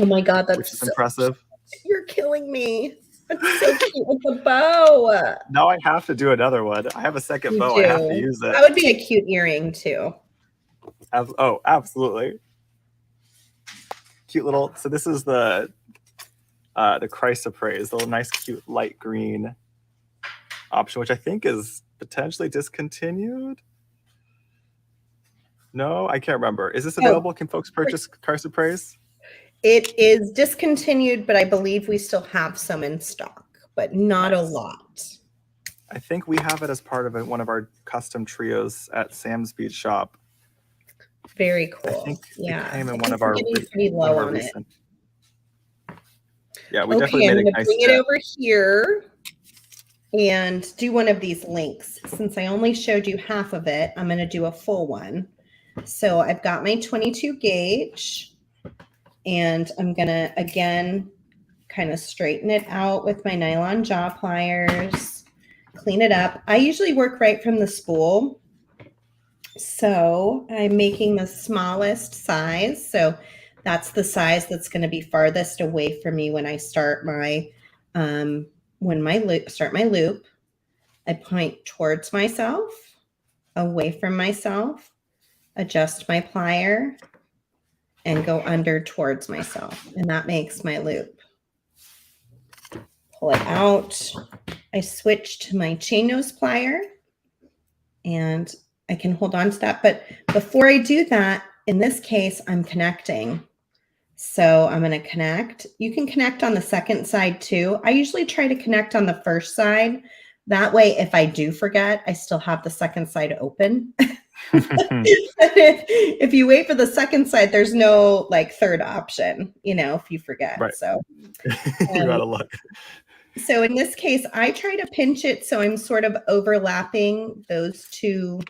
Oh my God, that's which is impressive. You're killing me. That's so cute with the bow. Now I have to do another one. I have a second bow. I have to use it. That would be a cute earring too. Oh, absolutely. Cute little. So this is the chrysoprase, the little nice, cute light green option, which I think is potentially discontinued. No, I can't remember. Is this available? Can folks purchase chrysoprase? It is discontinued, but I believe we still have some in stock, but not a lot. I think we have it as part of one of our custom trios at Sam's Bead Shop. Very I cool. think Yeah. it came in I one think of we're our getting pretty low on it. recent. Yeah, we Okay, definitely I'm made going a to nice bring it dent. over here and do one of these links. Since I only showed you half of it, I'm going to do a full one. So I've got my 22 gauge, and I'm going to, again, kind of straighten it out with my nylon jaw pliers, clean it up. I usually work right from the spool. So I'm making the smallest size. So that's the size that's going to be farthest away from me when I start my start my loop. I point towards myself, away from myself, adjust my plier, and go under towards myself. And that makes my loop. Pull it out. I switch to my chain nose plier, and I can hold on to that. But before I do that, in this case, I'm connecting. So I'm going to connect. You can connect on the second side too. I usually try to connect on the first side. That way, if I do forget, I still have the second side open. if you wait for the second side, there's no like third option, if you forget. Right. So You're out of luck. So in this case, I try to pinch it so I'm sort of overlapping those two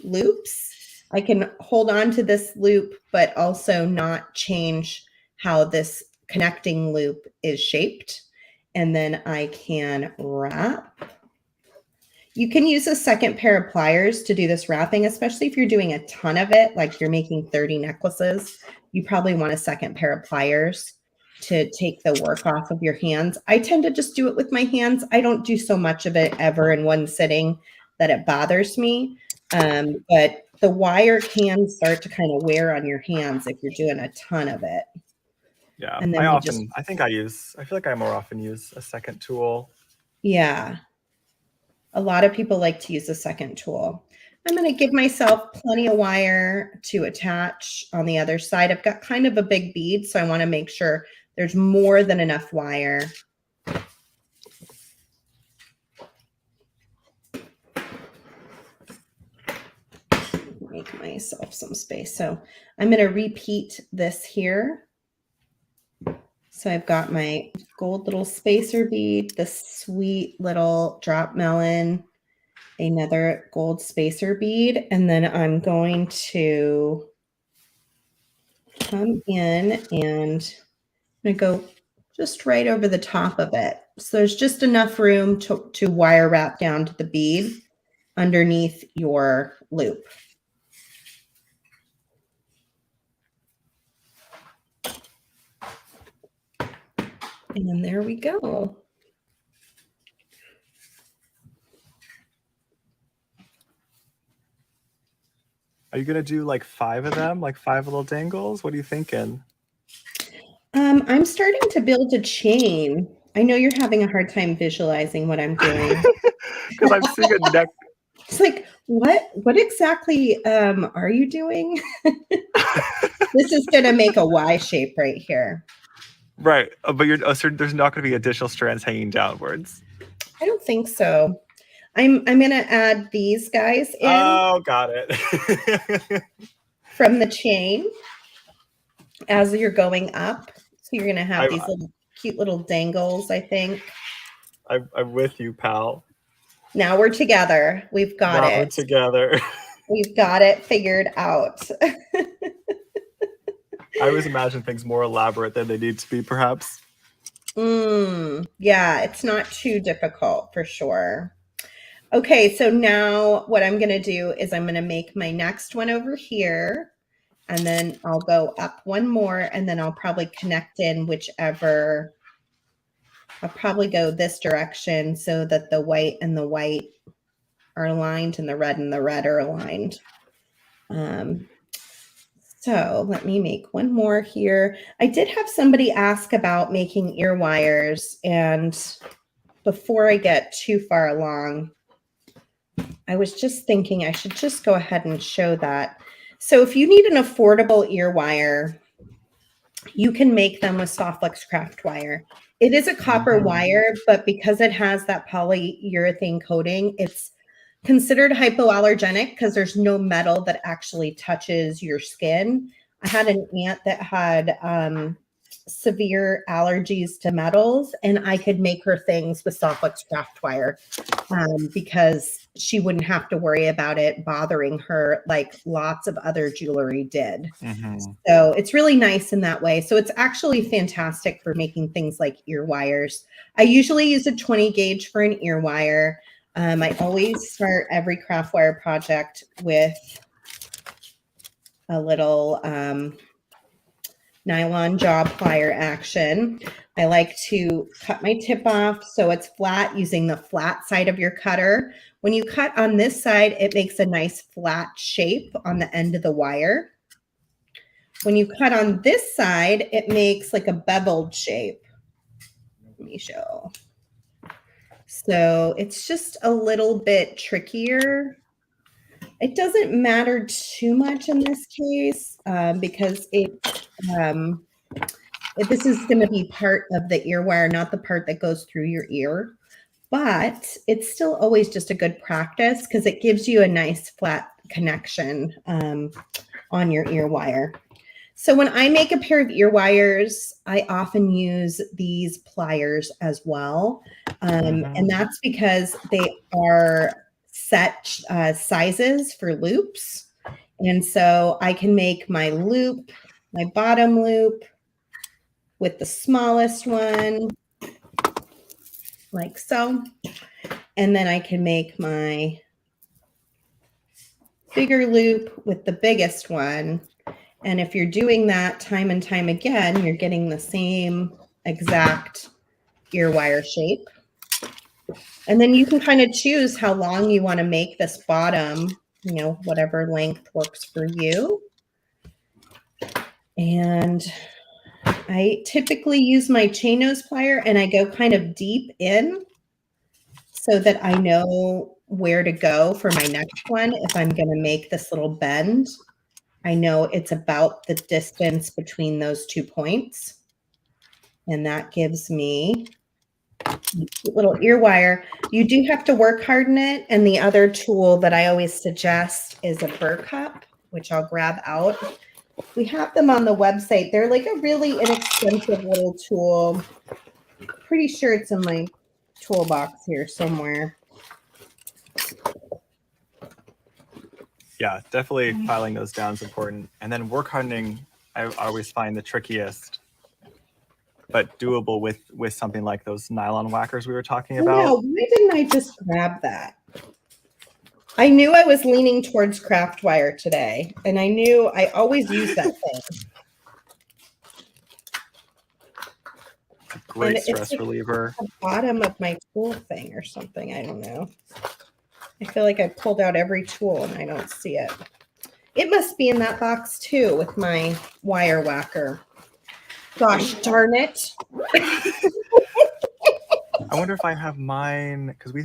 loops. I can hold on to this loop, but also not change how this connecting loop is shaped. And then I can wrap. You can use a second pair of pliers to do this wrapping, especially if you're doing a ton of it, like you're making 30 necklaces. You probably want a second pair of pliers to take the work off of your hands. I tend to just do it with my hands. I don't do so much of it ever in one sitting that it bothers me. But the wire can start to kind of wear on your hands if you're doing a ton of it. Yeah, And then I feel like I more often use a second tool. Yeah. A lot of people like to use a second tool. I'm going to give myself plenty of wire to attach on the other side. I've got kind of a big bead, so I want to make sure there's more than enough wire. Make myself some space. So I'm going to repeat this here. So I've got my gold little spacer bead, the sweet little drop melon, another gold spacer bead, and then I'm going to come in and I'm going to go just right over the top of it. So there's just enough room to wire wrap down to the bead underneath your loop. And then there we go. Are you gonna do like 5 of them, like 5 little dangles? What are you thinking? I'm starting to build a chain. I know you're having a hard time visualizing what I'm doing. Because I'm seeing a neck. It's like, what exactly are you doing? This is going to make a Y shape right here. Right, but there's not going to be additional strands hanging downwards. I don't think so. I'm going to add these guys in. Oh, got it. From the chain as you're going up. So you're going to have these little cute little dangles, I think. I'm with you, pal. Now we're together. We've got it. We're together. We've got it figured out. I always imagine things more elaborate than they need to be, perhaps. Yeah, it's not too difficult for sure. Okay, so now what I'm going to do is I'm going to make my next one over here, and then I'll go up one more, and then I'll probably connect in whichever. I'll probably go this direction so that the white and the white are aligned and the red are aligned. So let me make one more here. I did have somebody ask about making ear wires, and before I get too far along, I was just thinking I should just go ahead and show that. So if you need an affordable ear wire, you can make them with Softflex craft wire. It is a copper wire, but because it has that polyurethane coating, it's considered hypoallergenic because there's no metal that actually touches your skin. I had an aunt that had severe allergies to metals, and I could make her things with Softlex craft wire because she wouldn't have to worry about it bothering her like lots of other jewelry did. So it's really nice in that way. So it's actually fantastic for making things like ear wires. I usually use a 20 gauge for an ear wire. I always start every craft wire project with a little nylon jaw plier action. I like to cut my tip off so it's flat using the flat side of your cutter. When you cut on this side, it makes a nice flat shape on the end of the wire. When you cut on this side, it makes like a beveled shape. Let me show. So it's just a little bit trickier. It doesn't matter too much in this case because this is going to be part of the ear wire, not the part that goes through your ear. But it's still always just a good practice because it gives you a nice flat connection on your ear wire. So when I make a pair of ear wires, I often use these pliers as well. And that's because they are set sizes for loops. And so I can make my loop, my bottom loop with the smallest one, like so. And then I can make my bigger loop with the biggest one. And if you're doing that time and time again, you're getting the same exact ear wire shape. And then you can kind of choose how long you want to make this bottom, you know, whatever length works for you. And I typically use my chain nose plier and I go kind of deep in so that I know where to go for my next one. If I'm going to make this little bend, I know it's about the distance between those 2 points. And that gives me a little ear wire. You do have to work harden it. And the other tool that I always suggest is a burr cup, which I'll grab out. We have them on the website. They're like a really inexpensive little tool. Pretty sure it's in my toolbox here somewhere. Yeah, definitely filing those down is important. And then work hardening, I always find the trickiest, but doable with something like those nylon whackers we were talking about. Yeah, why didn't I just grab that? I knew I was leaning towards craft wire today, and I knew I always use that thing. It's a great stress reliever. The bottom of my tool thing or something. I don't know. I feel like I pulled out every tool and I don't see it. It must be in that box too with my wire whacker. Gosh darn it. I wonder if I have mine, because we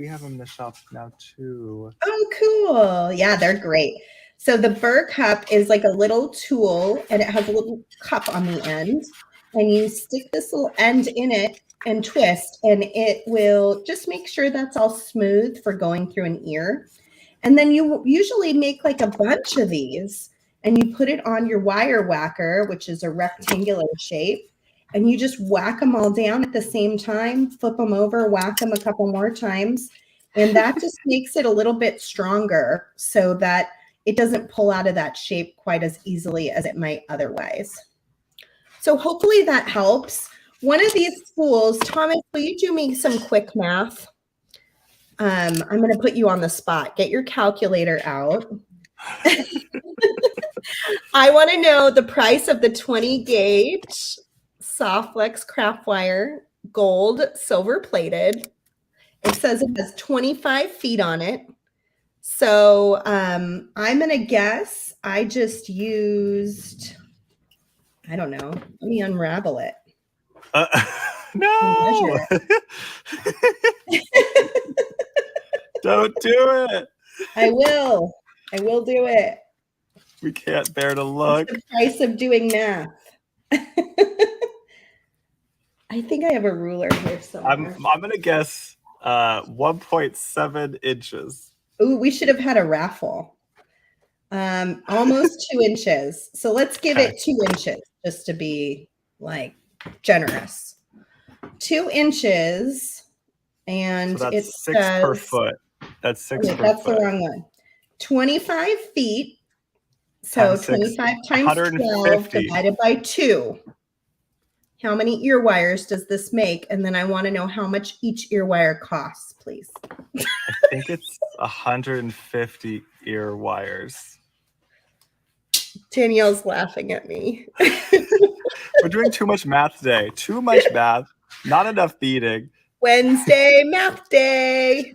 have them in the shop now too. Oh, cool. Yeah, they're great. So the burr cup is like a little tool and it has a little cup on the end. And you stick this little end in it and twist, and it will just make sure that's all smooth for going through an ear. And then you usually make like a bunch of these and you put it on your wire whacker, which is a rectangular shape, and you just whack them all down at the same time, flip them over, whack them a couple more times. And that just makes it a little bit stronger so that it doesn't pull out of that shape quite as easily as it might otherwise. So hopefully that helps. One of these tools, Thomas, will you do me some quick math? I'm going to put you on the spot. Get your calculator out. I want to know the price of the 20 gauge Softlex craft wire, gold, silver plated. It says it has 25 feet on it. So I'm going to guess I just used, I don't know. Let me unravel it. No! Don't do it. I will do it. We can't bear to look. It's the price of doing math. I think I have a ruler here somewhere. I'm going to guess 1.7 inches. Ooh, we should have had a raffle. Almost 2 inches. So let's give Okay. it 2 inches just to be like generous. 2 inches. And So it that's 6 per says, foot. That's 6 wait, per that's the foot. wrong one. 25 feet. So Times 6, 25 times 12 150. divided by 2. How many ear wires does this make? And then I want to know how much each ear wire costs, please. I think it's 150 ear wires. Danielle's laughing at me. We're doing too much math today. Too much math. Not enough beading. Wednesday, math day.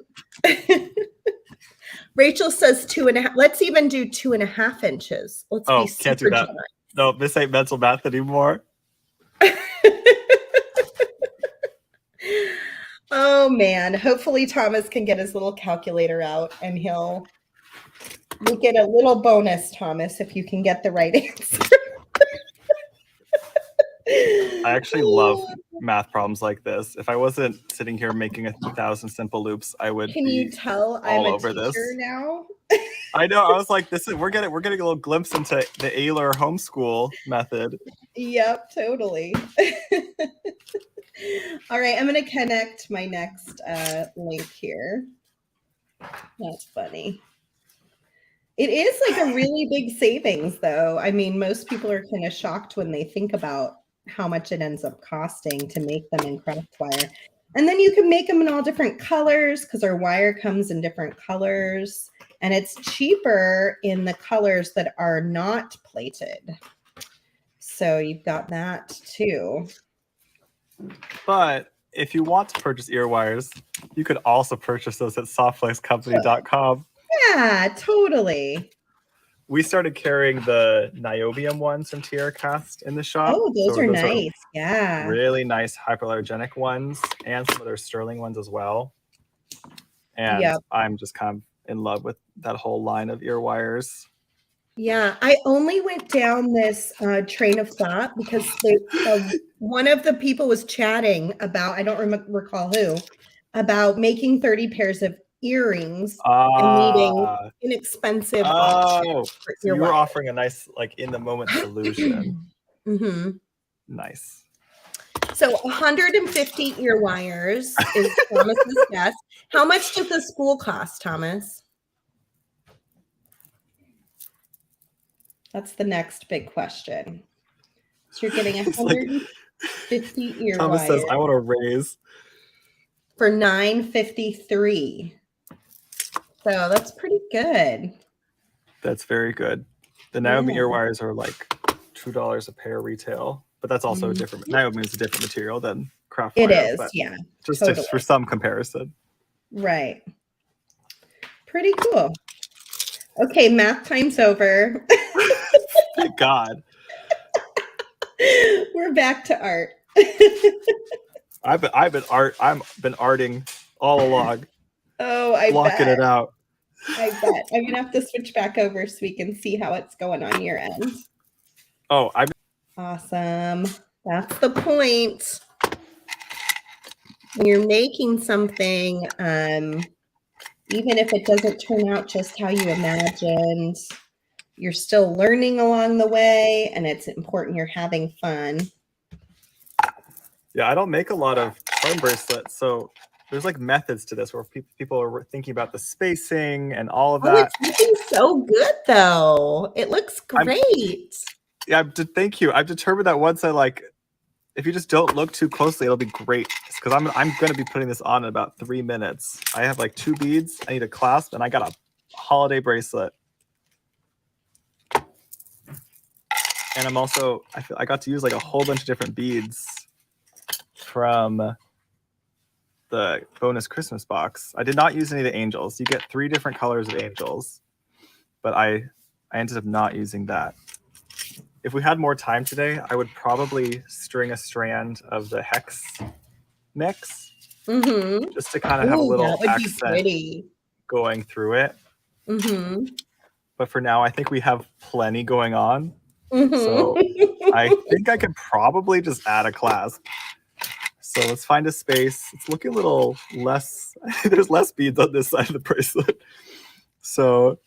Rachel says 2.5. Let's even do 2.5 inches. Let's be super Can't do that. generous. No, this ain't mental math anymore. Oh man, hopefully Thomas can get his little calculator out and you'll get a little bonus, Thomas, if you can get the right answer. I actually love math problems like this. If I wasn't sitting here making 1,000 simple loops, I would Can you tell I'm a teacher now? I know. I was like, we're getting a little glimpse into the Oehler homeschool method. Yep, totally. All right, I'm going to connect my next link here. That's funny. It is like a really big savings, though. I mean, most people are kind of shocked when they think about how much it ends up costing to make them in craft wire. And then you can make them in all different colors because our wire comes in different colors. And it's cheaper in the colors that are not plated. So you've got that too. But if you want to purchase ear wires, you could also purchase those at softflexcompany.com. Yeah, totally. We started carrying the niobium ones from TierCast in the shop. Oh, those are nice. Yeah. Really nice hyperallergenic ones and some of their sterling ones as well. And I'm just kind of in love with that whole line of ear wires. Yeah, I only went down this train of thought because one of the people was chatting about, I don't recall who, about making 30 pairs of earrings and needing inexpensive options for so you were offering a nice, like, in the moment solution. Mm-hmm. Nice. So 150 ear wires is Thomas's guess. How much does the spool cost, Thomas? That's the next big question. So you're getting 150 ear Thomas wires. says, I want a raise. For $9.53. So that's pretty good. That's very good. The niobium ear wires are like $2 a pair retail, but that's also a different. Niobium is a different material than craft wire. It is, yeah. Just totally. For some comparison. Right. Pretty cool. Okay, math time's over. Thank God. We're back to art. I've been arting all along. Oh, I blocking bet. It out. I bet. I'm gonna have to switch back over so we can see how it's going on your end. Oh, awesome. That's the point. When you're making something, even if it doesn't turn out just how you imagined, you're still learning along the way, and it's important you're having fun. Yeah, I don't make a lot of charm bracelets, so there's like methods to this where people are thinking about the spacing and all of that. It's looking so good, though. It looks great. Thank you. I've determined that once if you just don't look too closely, it'll be great. Because I'm going to be putting this on in about 3 minutes. I have like 2 beads. I need a clasp, and I got a holiday bracelet. And I'm also, I got to use like a whole bunch of different beads from the bonus Christmas box. I did not use any of the angels. You get 3 different colors of angels, but I ended up not using that. If we had more time today, I would probably string a strand of the hex mix, just to kind of have a little accent going through it. But for now, I think we have plenty going on. So I think I could probably just add a clasp. So let's find a space. It's looking a little less. There's less beads on this side of the bracelet. So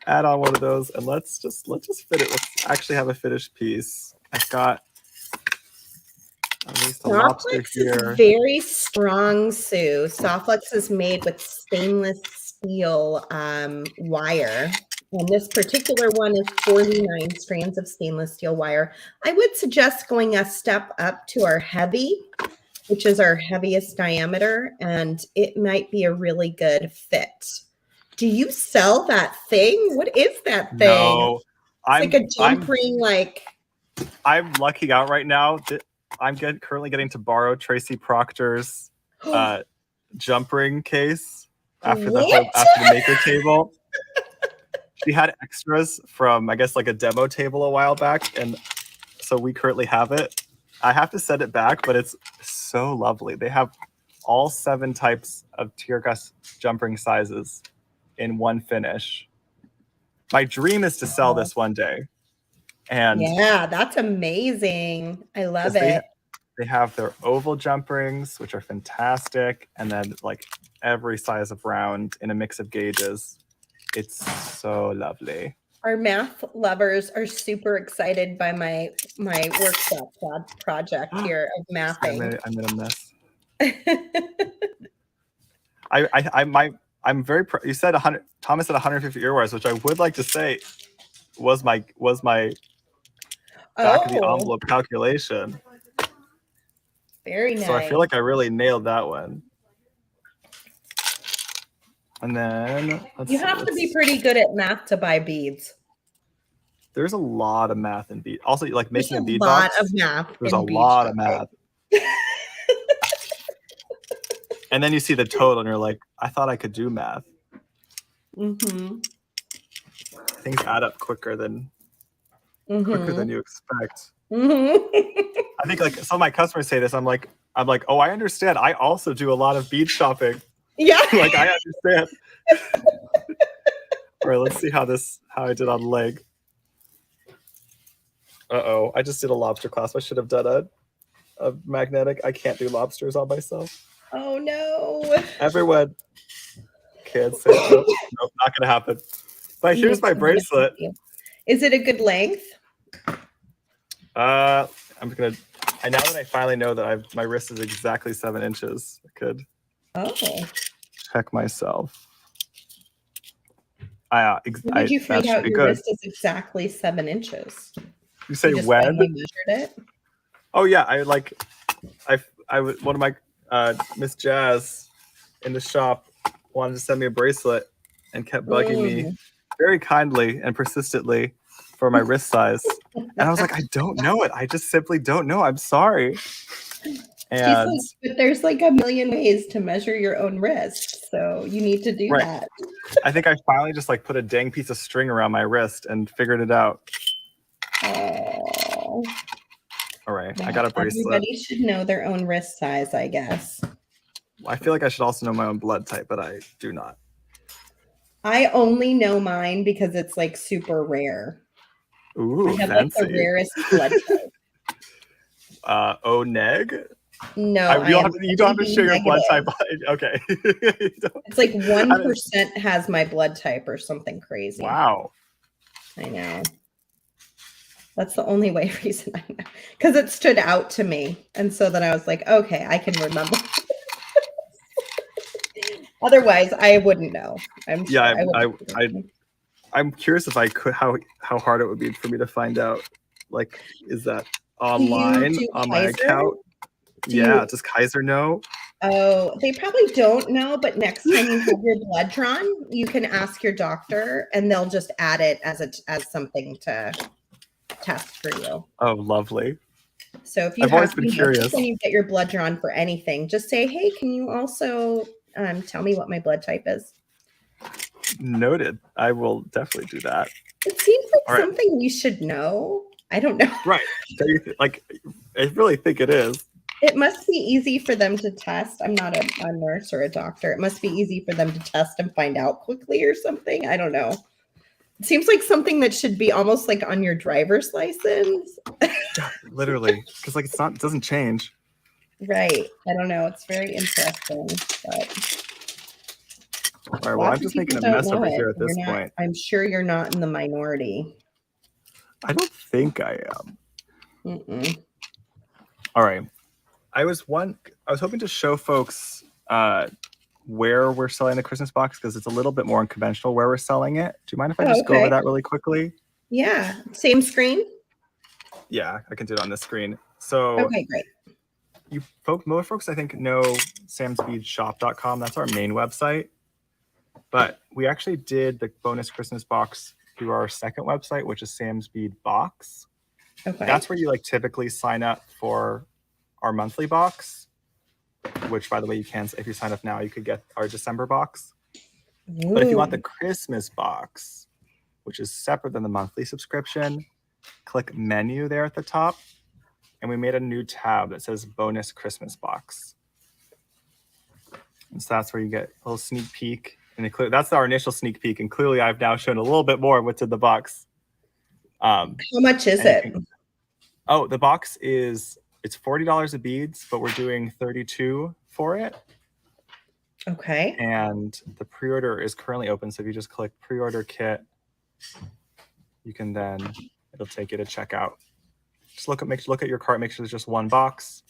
add on one of those and let's just fit it. Let's actually have a finished piece. I've got at least a lobster here. Is very strong, Sue. Softflex is made with stainless steel wire. And this particular one is 49 strands of stainless steel wire. I would suggest going a step up to our heavy, which is our heaviest diameter, and it might be a really good fit. Do you sell that thing? What is that thing? No, it's like a jump ring. I'm lucking out right now. I'm currently getting to borrow Tracy Proctor's jump ring case after the maker table. She had extras from, I guess, like a demo table a while back, and so we currently have it. I have to send it back, but it's so lovely. They have all 7 types of tear gas jump ring sizes in one finish. My dream is to sell this one day. And yeah, that's amazing. I love it. They have their oval jump rings, which are fantastic, and then like every size of round in a mix of gauges. It's so lovely. Our math lovers are super excited by my workshop project here of mathing. I made a mess. I'm very you said 100. Thomas said 150 earwires, which I would like to say was my back of the envelope calculation. Very nice. So I feel like I really nailed that one. And then you have to be pretty good at math to buy beads. There's a lot of math in bead. Also, like making a bead box. There's a lot of math. And then you see the total, and you're like, I thought I could do math. Mm-hmm. Things add up quicker than you expect. Mm-hmm. I think like some of my customers say this. I'm like, oh, I understand. I also do a lot of bead shopping. Yeah. Like I understand. All right, let's see how I did on leg. Uh-oh, I just did a lobster clasp. I should have done a magnetic. I can't do lobsters on myself. Oh no. Everyone. Kids say nope, not gonna happen. But here's my bracelet. Is it a good length? Now that I finally know that my wrist is exactly 7 inches, I could check myself. Did you find out your wrist is exactly 7 inches? You say you just when? Measured it? Oh yeah, one of my Miss Jazz in the shop wanted to send me a bracelet and kept bugging me very kindly and persistently for my wrist size. And I was like, I don't know it. I just simply don't know. I'm sorry. And but there's like a million ways to measure your own wrist. So you need to do that. I think I finally just like put a dang piece of string around my wrist and figured it out. Oh. All right. I got a bracelet. Everybody should know their own wrist size, I guess. I feel like I should also know my own blood type, but I do not. I only know mine because it's like super rare. Ooh, I have fancy. like the rarest blood type. O neg? No, you don't have to share your blood type. Okay. It's like 1% has my blood type or something crazy. Wow. I know. That's the only reason I know. Because it stood out to me. And so then I was like, okay, I can remember. Otherwise, I wouldn't know. I'm curious if I could how hard it would be for me to find out. Like, is that online on my account? Does Kaiser know? Oh, they probably don't know, but next time you have your blood drawn, you can ask your doctor and they'll just add it as something to test for you. Oh, lovely. So if you always been curious. When you get your blood drawn for anything, just say, hey, can you also tell me what my blood type is? Noted. I will definitely do that. It seems like something you should know. I don't know. Right. Like, I really think it is. It must be easy for them to test. I'm not a nurse or a doctor. It must be easy for them to test and find out quickly or something. I don't know. It seems like something that should be almost like on your driver's license. Literally. Because it doesn't change. Right. I don't know. It's very interesting. But All right, well, I'm Lots of just making people a don't mess know over it. here at this You're not, point. I'm sure you're not in the minority. I don't think I am. Mm-mm. All right. I was hoping to show folks where we're selling the Christmas box because it's a little bit more unconventional where we're selling it. Do you mind if I just go over that really quickly? Yeah. Same screen? Yeah, I can do it on this screen. So okay, great. Most folks I think know samsbeadshop.com. That's our main website. But we actually did the bonus Christmas box through our second website, which is Sam's Bead Box. Okay. That's where you like typically sign up for our monthly box, which by the way, you can, if you sign up now, you could get our December box. Ooh. But if you want the Christmas box, which is separate than the monthly subscription, click menu there at the top. And we made a new tab that says bonus Christmas box. And so that's where you get a little sneak peek. And that's our initial sneak peek. And clearly I've now shown a little bit more of what's in the box. How much is it? The box it's $40 of beads, but we're doing 32 for it. Okay. And the pre-order is currently open. So if you just click pre-order kit, you can then, it'll take you to checkout. Just look at your cart, make sure there's just one box,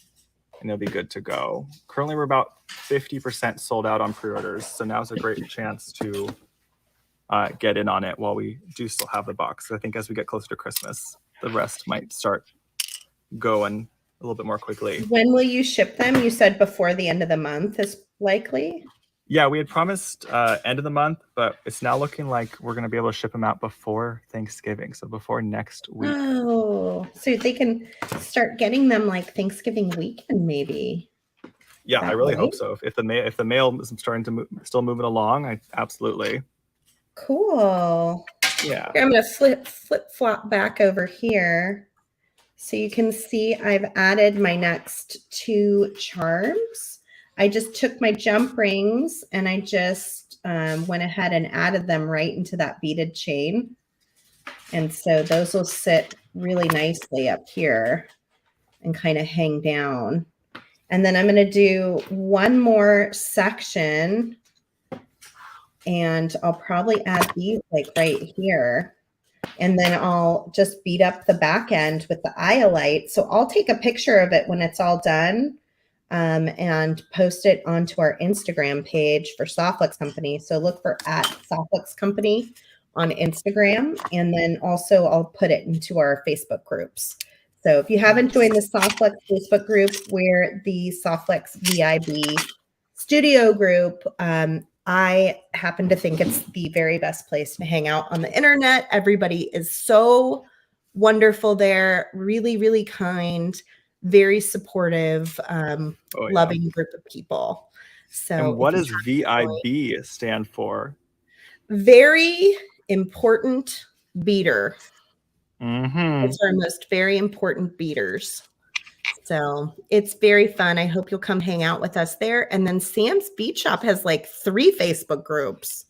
and it'll be good to go. Currently, we're about 50% sold out on pre-orders, so now's a great chance to get in on it while we do still have the box. I think as we get closer to Christmas, the rest might start going a little bit more quickly. When will you ship them? You said before the end of the month is likely? Yeah, we had promised end of the month, but it's now looking like we're going to be able to ship them out before Thanksgiving, so before next week. Oh, so they can start getting them like Thanksgiving weekend, maybe. Yeah, I really hope so. If the mail is starting to still moving along, absolutely. Cool. Yeah. I'm going to flip flop back over here. So you can see I've added my next 2 charms. I just took my jump rings and I just went ahead and added them right into that beaded chain. And so those will sit really nicely up here and kind of hang down. And then I'm going to do one more section and I'll probably add these like right here. And then I'll just bead up the back end with the iolite. So I'll take a picture of it when it's all done and post it onto our Instagram page for Softflex Company. So look for @Softflex Company on Instagram. And then also I'll put it into our Facebook groups. So if you haven't joined the Softflex Facebook group, we're the Softflex VIB studio group. I happen to think it's the very best place to hang out on the internet. Everybody is so wonderful there, really, really kind, very supportive, loving group of people. So, and what does VIB stand for? Very important beater. Mm-hmm. It's our most very important beaters. So it's very fun. I hope you'll come hang out with us there. And then Sam's Bead Shop has like 3 Facebook groups.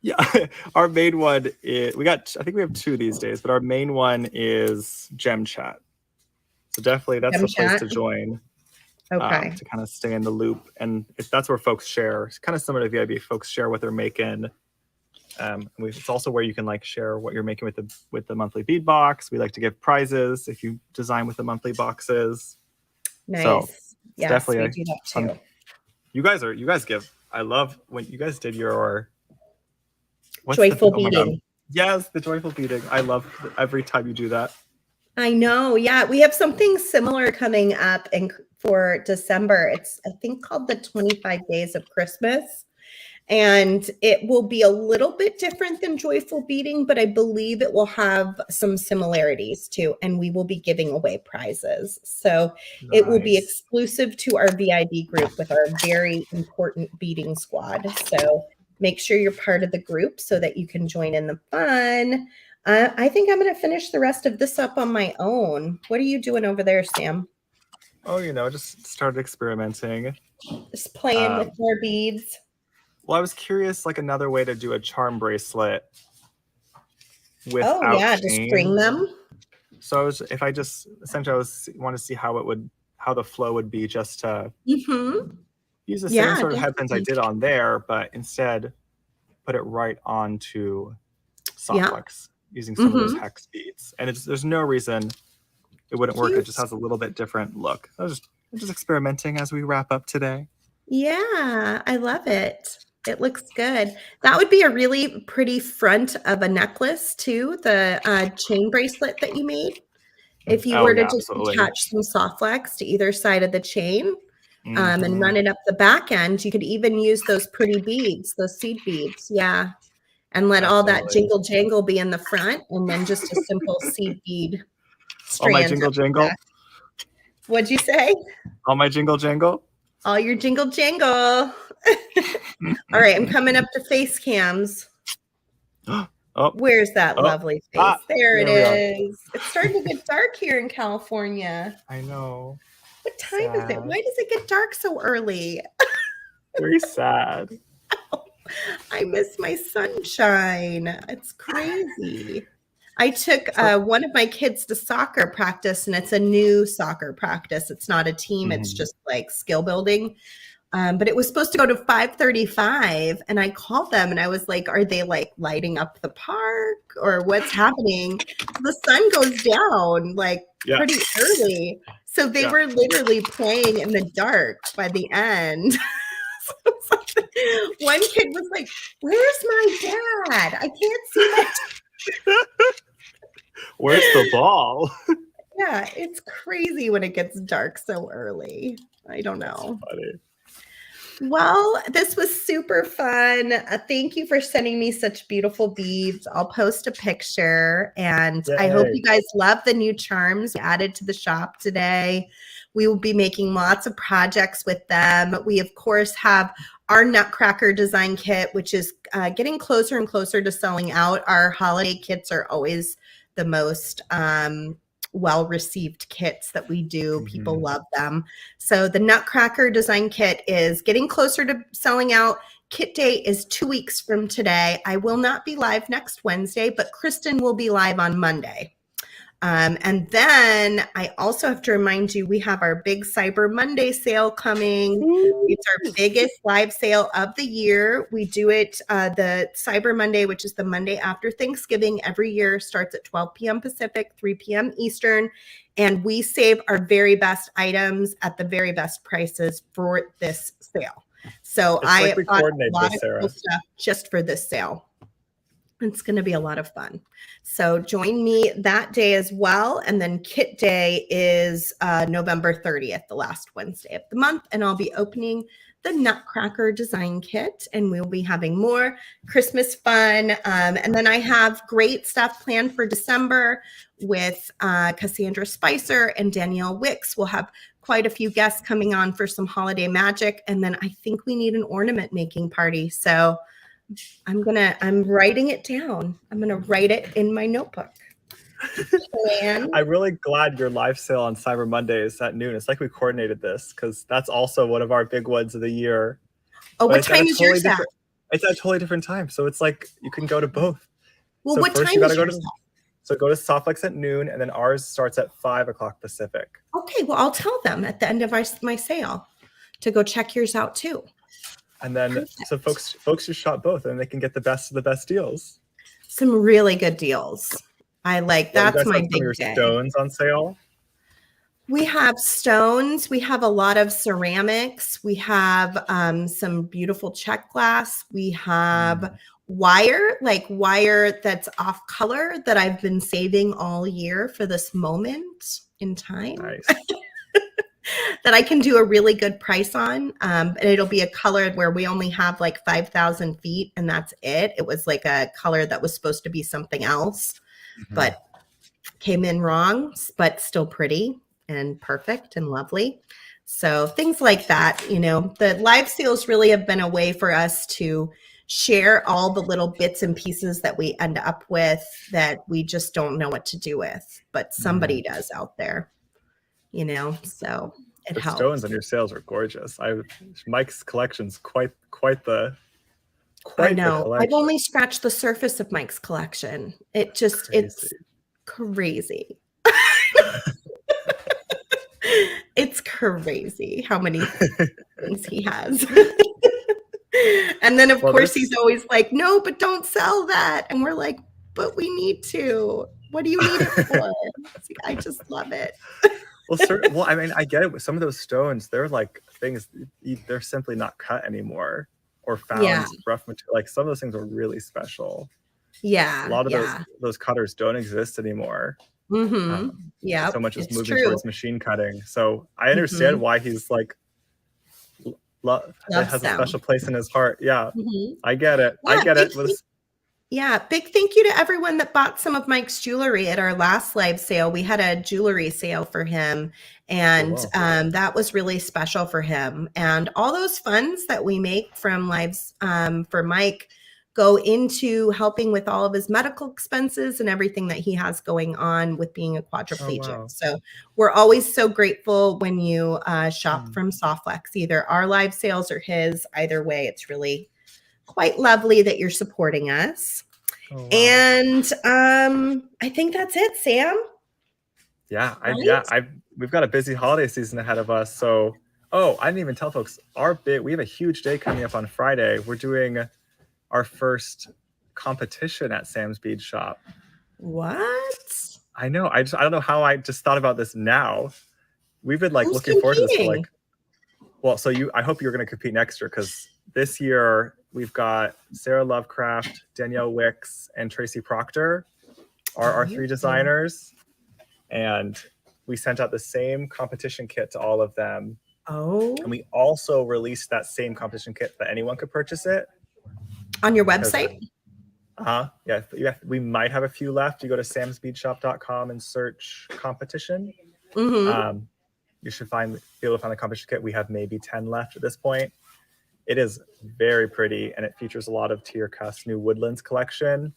Yeah, our main one is, I think we have 2 these days, but our main one is Gem Chat. So definitely that's the place to join. Okay. To kind of stay in the loop. And that's where folks share. It's kind of similar to VIB. Folks share what they're making. It's also where you can like share what you're making with the monthly bead box. We like to give prizes if you design with the monthly boxes. Nice. So yes, definitely we do that too. fun. You guys give. I love when you guys did your joyful beading. Yes, the joyful beading. I love every time you do that. I know. Yeah, we have something similar coming up for December. It's I think called the 25 Days of Christmas. And it will be a little bit different than joyful beading, but I believe it will have some similarities too. And we will be giving away prizes. So It will be exclusive to our VIB group with our very important beading squad. So make sure you're part of the group so that you can join in the fun. I think I'm going to finish the rest of this up on my own. What are you doing over there, Sam? Oh, just started experimenting. Just playing with more beads. Well, I was curious, like another way to do a charm bracelet without just string them. So I want to see how the flow would be just to use the same sort of headpins I did on there, but instead put it right onto Yeah. Softflex using some of those hex beads. And there's no reason it wouldn't work. It just has a little bit different look. I'm just experimenting as we wrap up today. Yeah, I love it. It looks good. That would be a really pretty front of a necklace too, the chain bracelet that you made. If you were to just absolutely. attach some Softflex to either side of the chain and run it up the back end, you could even use those pretty beads, those seed beads. Yeah. And let all that jingle jangle be in the front, and then just a simple seed bead strand. All my jingle jangle. What'd you say? All my jingle jangle. All your jingle jangle. All right, I'm coming up to face cams. Where's that lovely face? There it is. It's starting to get dark here in California. I know. What time is it? Why does it get dark so early? Very sad. I miss my sunshine. It's crazy. I took one of my kids to soccer practice, and it's a new soccer practice. It's not a team. It's just like skill building. But it was supposed to go to 5:35, and I called them and I was like, are they like lighting up the park or what's happening? The sun goes down like pretty early. So they were literally playing in the dark by the end. One kid was like, where's my dad? I can't see my Where's the ball? Yeah, it's crazy when it gets dark so early. I don't know. That's funny. Well, this was super fun. Thank you for sending me such beautiful beads. I'll post a picture, and I hope you guys love the new charms added to the shop today. We will be making lots of projects with them. We, of course, have our Nutcracker design kit, which is getting closer and closer to selling out. Our holiday kits are always the most well-received kits that we do. People love them. So the Nutcracker design kit is getting closer to selling out. Kit day is 2 weeks from today. I will not be live next Wednesday, but Kristen will be live on Monday. And then I also have to remind you, we have our big Cyber Monday sale coming. It's our biggest live sale of the year. We do it the Cyber Monday, which is the Monday after Thanksgiving every year, starts at 12 p.m. Pacific, 3 p.m. Eastern. And we save our very best items at the very best prices for this sale. So I bought a lot of cool stuff just for this sale. It's going to be a lot of fun. So join me that day as well. And then Kit Day is November 30th, the last Wednesday of the month. And I'll be opening the Nutcracker design kit, and we'll be having more Christmas fun. And then I have great stuff planned for December with Cassandra Spicer and Danielle Wicks. We'll have quite a few guests coming on for some holiday magic. And then I think we need an ornament making party. So I'm writing it down. I'm going to write it in my notebook. I'm really glad your live sale on Cyber Monday is at noon. It's like we coordinated this because that's also one of our big ones of the year. Oh, what time is yours at? It's at a totally different time. So it's like you can go to both. Well, what time is yours at? So go to Softflex at noon, and then ours starts at 5 o'clock Pacific. Okay, well, I'll tell them at the end of my sale to go check yours out too. And then so folks just shop both, and they can get the best of the best deals. Some really good deals. I like that's my big day. Stones on sale. We have stones. We have a lot of ceramics. We have some beautiful check glass. We have wire that's off color that I've been saving all year for this moment in time. Nice. That I can do a really good price on. And it'll be a color where we only have like 5,000 feet and that's it. It was like a color that was supposed to be something else, but came in wrong, but still pretty and perfect and lovely. So things like that, the live sales really have been a way for us to share all the little bits and pieces that we end up with that we just don't know what to do with, but somebody does out there. So it helps. The stones on your sales are gorgeous. Mike's collection's quite the. I know. I've only scratched the surface of Mike's collection. It's crazy. It's crazy how many things he has. And then, of Well, course, this he's always like, no, but don't sell that. And we're like, but we need to. What do you need it for? I just love it. well, I mean, I get it. With some of those stones, they're like things, they're simply not cut anymore or Yeah. found rough material. Like some of those things are really special. A Yeah. lot of Yeah. those cutters don't exist anymore. Mm-hmm. Yeah. So much is It's moving true. towards machine cutting. So I understand Mm-hmm. why he's like, it Loves has a them. special place in his heart. Yeah, Mm-hmm. I get it. I Yeah. get it. Big thank you to everyone that bought some of Mike's jewelry at our last live sale. We had a jewelry sale for him, and Cool. that was really special for him. And all those funds that we make from lives for Mike go into helping with all of his medical expenses and everything that he has going on with being a quadriplegic. Wow. So we're always so grateful when you shop Mm. from Softflex, either our live sales or his. Either way, it's really quite lovely that you're supporting us. Oh, wow. And I think that's it, Sam. Yeah, Right? we've got a busy holiday season ahead of us. So, I didn't even tell folks we have a huge day coming up on Friday. We're doing our first competition at Sam's Bead Shop. What? I know. I don't know how I just thought about this now. We've been like Who's looking forward to this for competing? I hope you're going to compete next year, because this year we've got Sarah Lovecraft, Danielle Wicks, and Tracy Proctor are our 3 designers. And we sent out the same competition kit to all of them. Oh. And we also released that same competition kit that anyone could purchase it. On your website? Yeah. We might have a few left. You go to samsbeadshop.com and search competition. Mm-hmm. You should be able to find the competition kit. We have maybe 10 left at this point. It is very pretty, and it features a lot of Tier Cuss new Woodlands collection.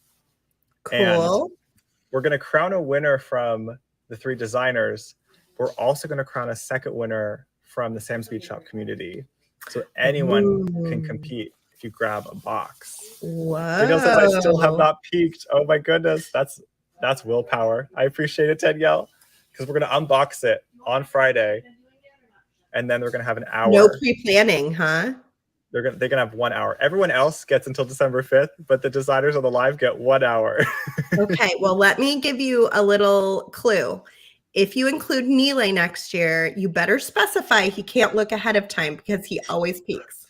Cool. And we're going to crown a winner from the 3 designers. We're also going to crown a second winner from the Sam's Bead Shop community. So anyone can compete if you grab a box. Whoa. Danielle says, I still have not peeked. Oh my goodness. That's willpower. I appreciate it, Danielle, because we're going to unbox it on Friday. And then we're going to have an hour. No pre-planning, huh? They're gonna have 1 hour. Everyone else gets until December 5th, but the designers on the live get 1 hour. Okay, well, let me give you a little clue. If you include Nile next year, you better specify he can't look ahead of time, because he always peeks.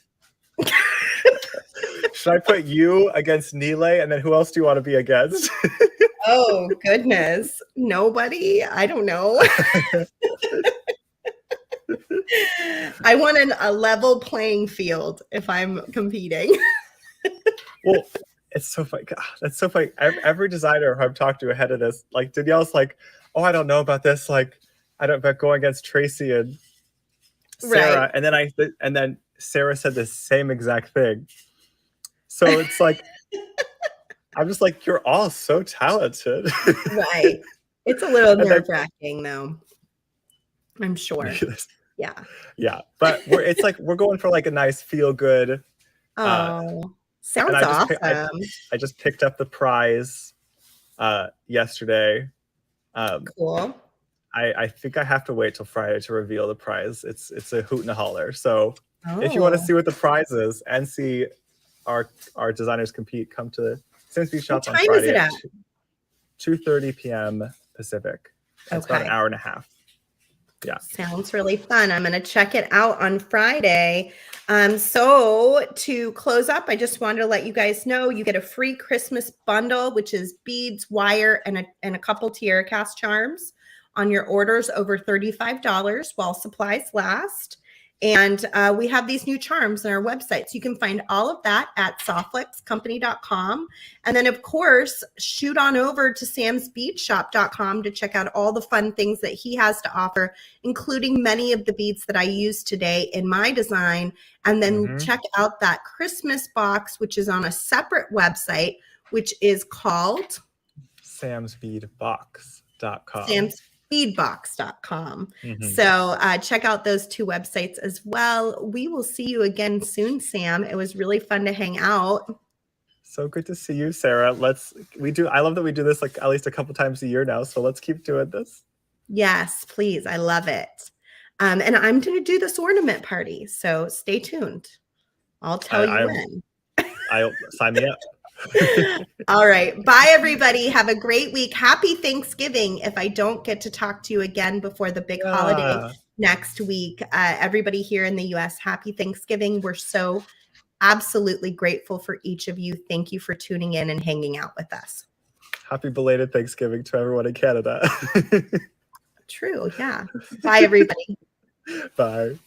Should I put you against Nile, and then who else do you want to be against? Oh, goodness. Nobody? I don't know. I want a level playing field if I'm competing. Well, it's so funny. God, that's so funny. Every designer who I've talked to ahead of this, like Danielle's like, oh, I don't know about this. Like, I don't about going against Tracy and Sarah. Right. And then Sarah said the same exact thing. So it's like, I'm just like, you're all so talented. Right. It's a little nerve-wracking though, I'm sure. Yeah. Yeah. But it's like, we're going for like a nice feel good. Oh, sounds awesome. I just picked up the prize yesterday. Cool. I think I have to wait till Friday to reveal the prize. It's a hoot and a holler. So if you want to see what the prize is and see our designers compete, come to Sam's Bead Shop on Friday at 2:30 p.m. Pacific. It's about an hour and a half. Yeah. Sounds really fun. I'm going to check it out on Friday. So to close up, I just wanted to let you guys know you get a free Christmas bundle, which is beads, wire, and a couple tiara cast charms on your orders over $35 while supplies last. And we have these new charms on our website. So you can find all of that at softflexcompany.com. And then, of course, shoot on over to samsbeadshop.com to check out all the fun things that he has to offer, including many of the beads that I used today in my design. And then check out that Christmas box, which is on a separate website, which is called samsbeadbox.com. Beadbox.com. So check out those 2 websites as well. We will see you again soon, Sam. It was really fun to hang out. So good to see you, Sarah. I love that we do this like at least a couple times a year now. So let's keep doing this. Yes, please. I love it. And I'm going to do this ornament party. So stay tuned. I'll tell you when. Sign me up. All right. Bye, everybody. Have a great week. Happy Thanksgiving. If I don't get to talk to you again before the big holiday next week, everybody here in the US, happy Thanksgiving. We're so absolutely grateful for each of you. Thank you for tuning in and hanging out with us. Happy belated Thanksgiving to everyone in Canada. True. Yeah. Bye, everybody. Bye.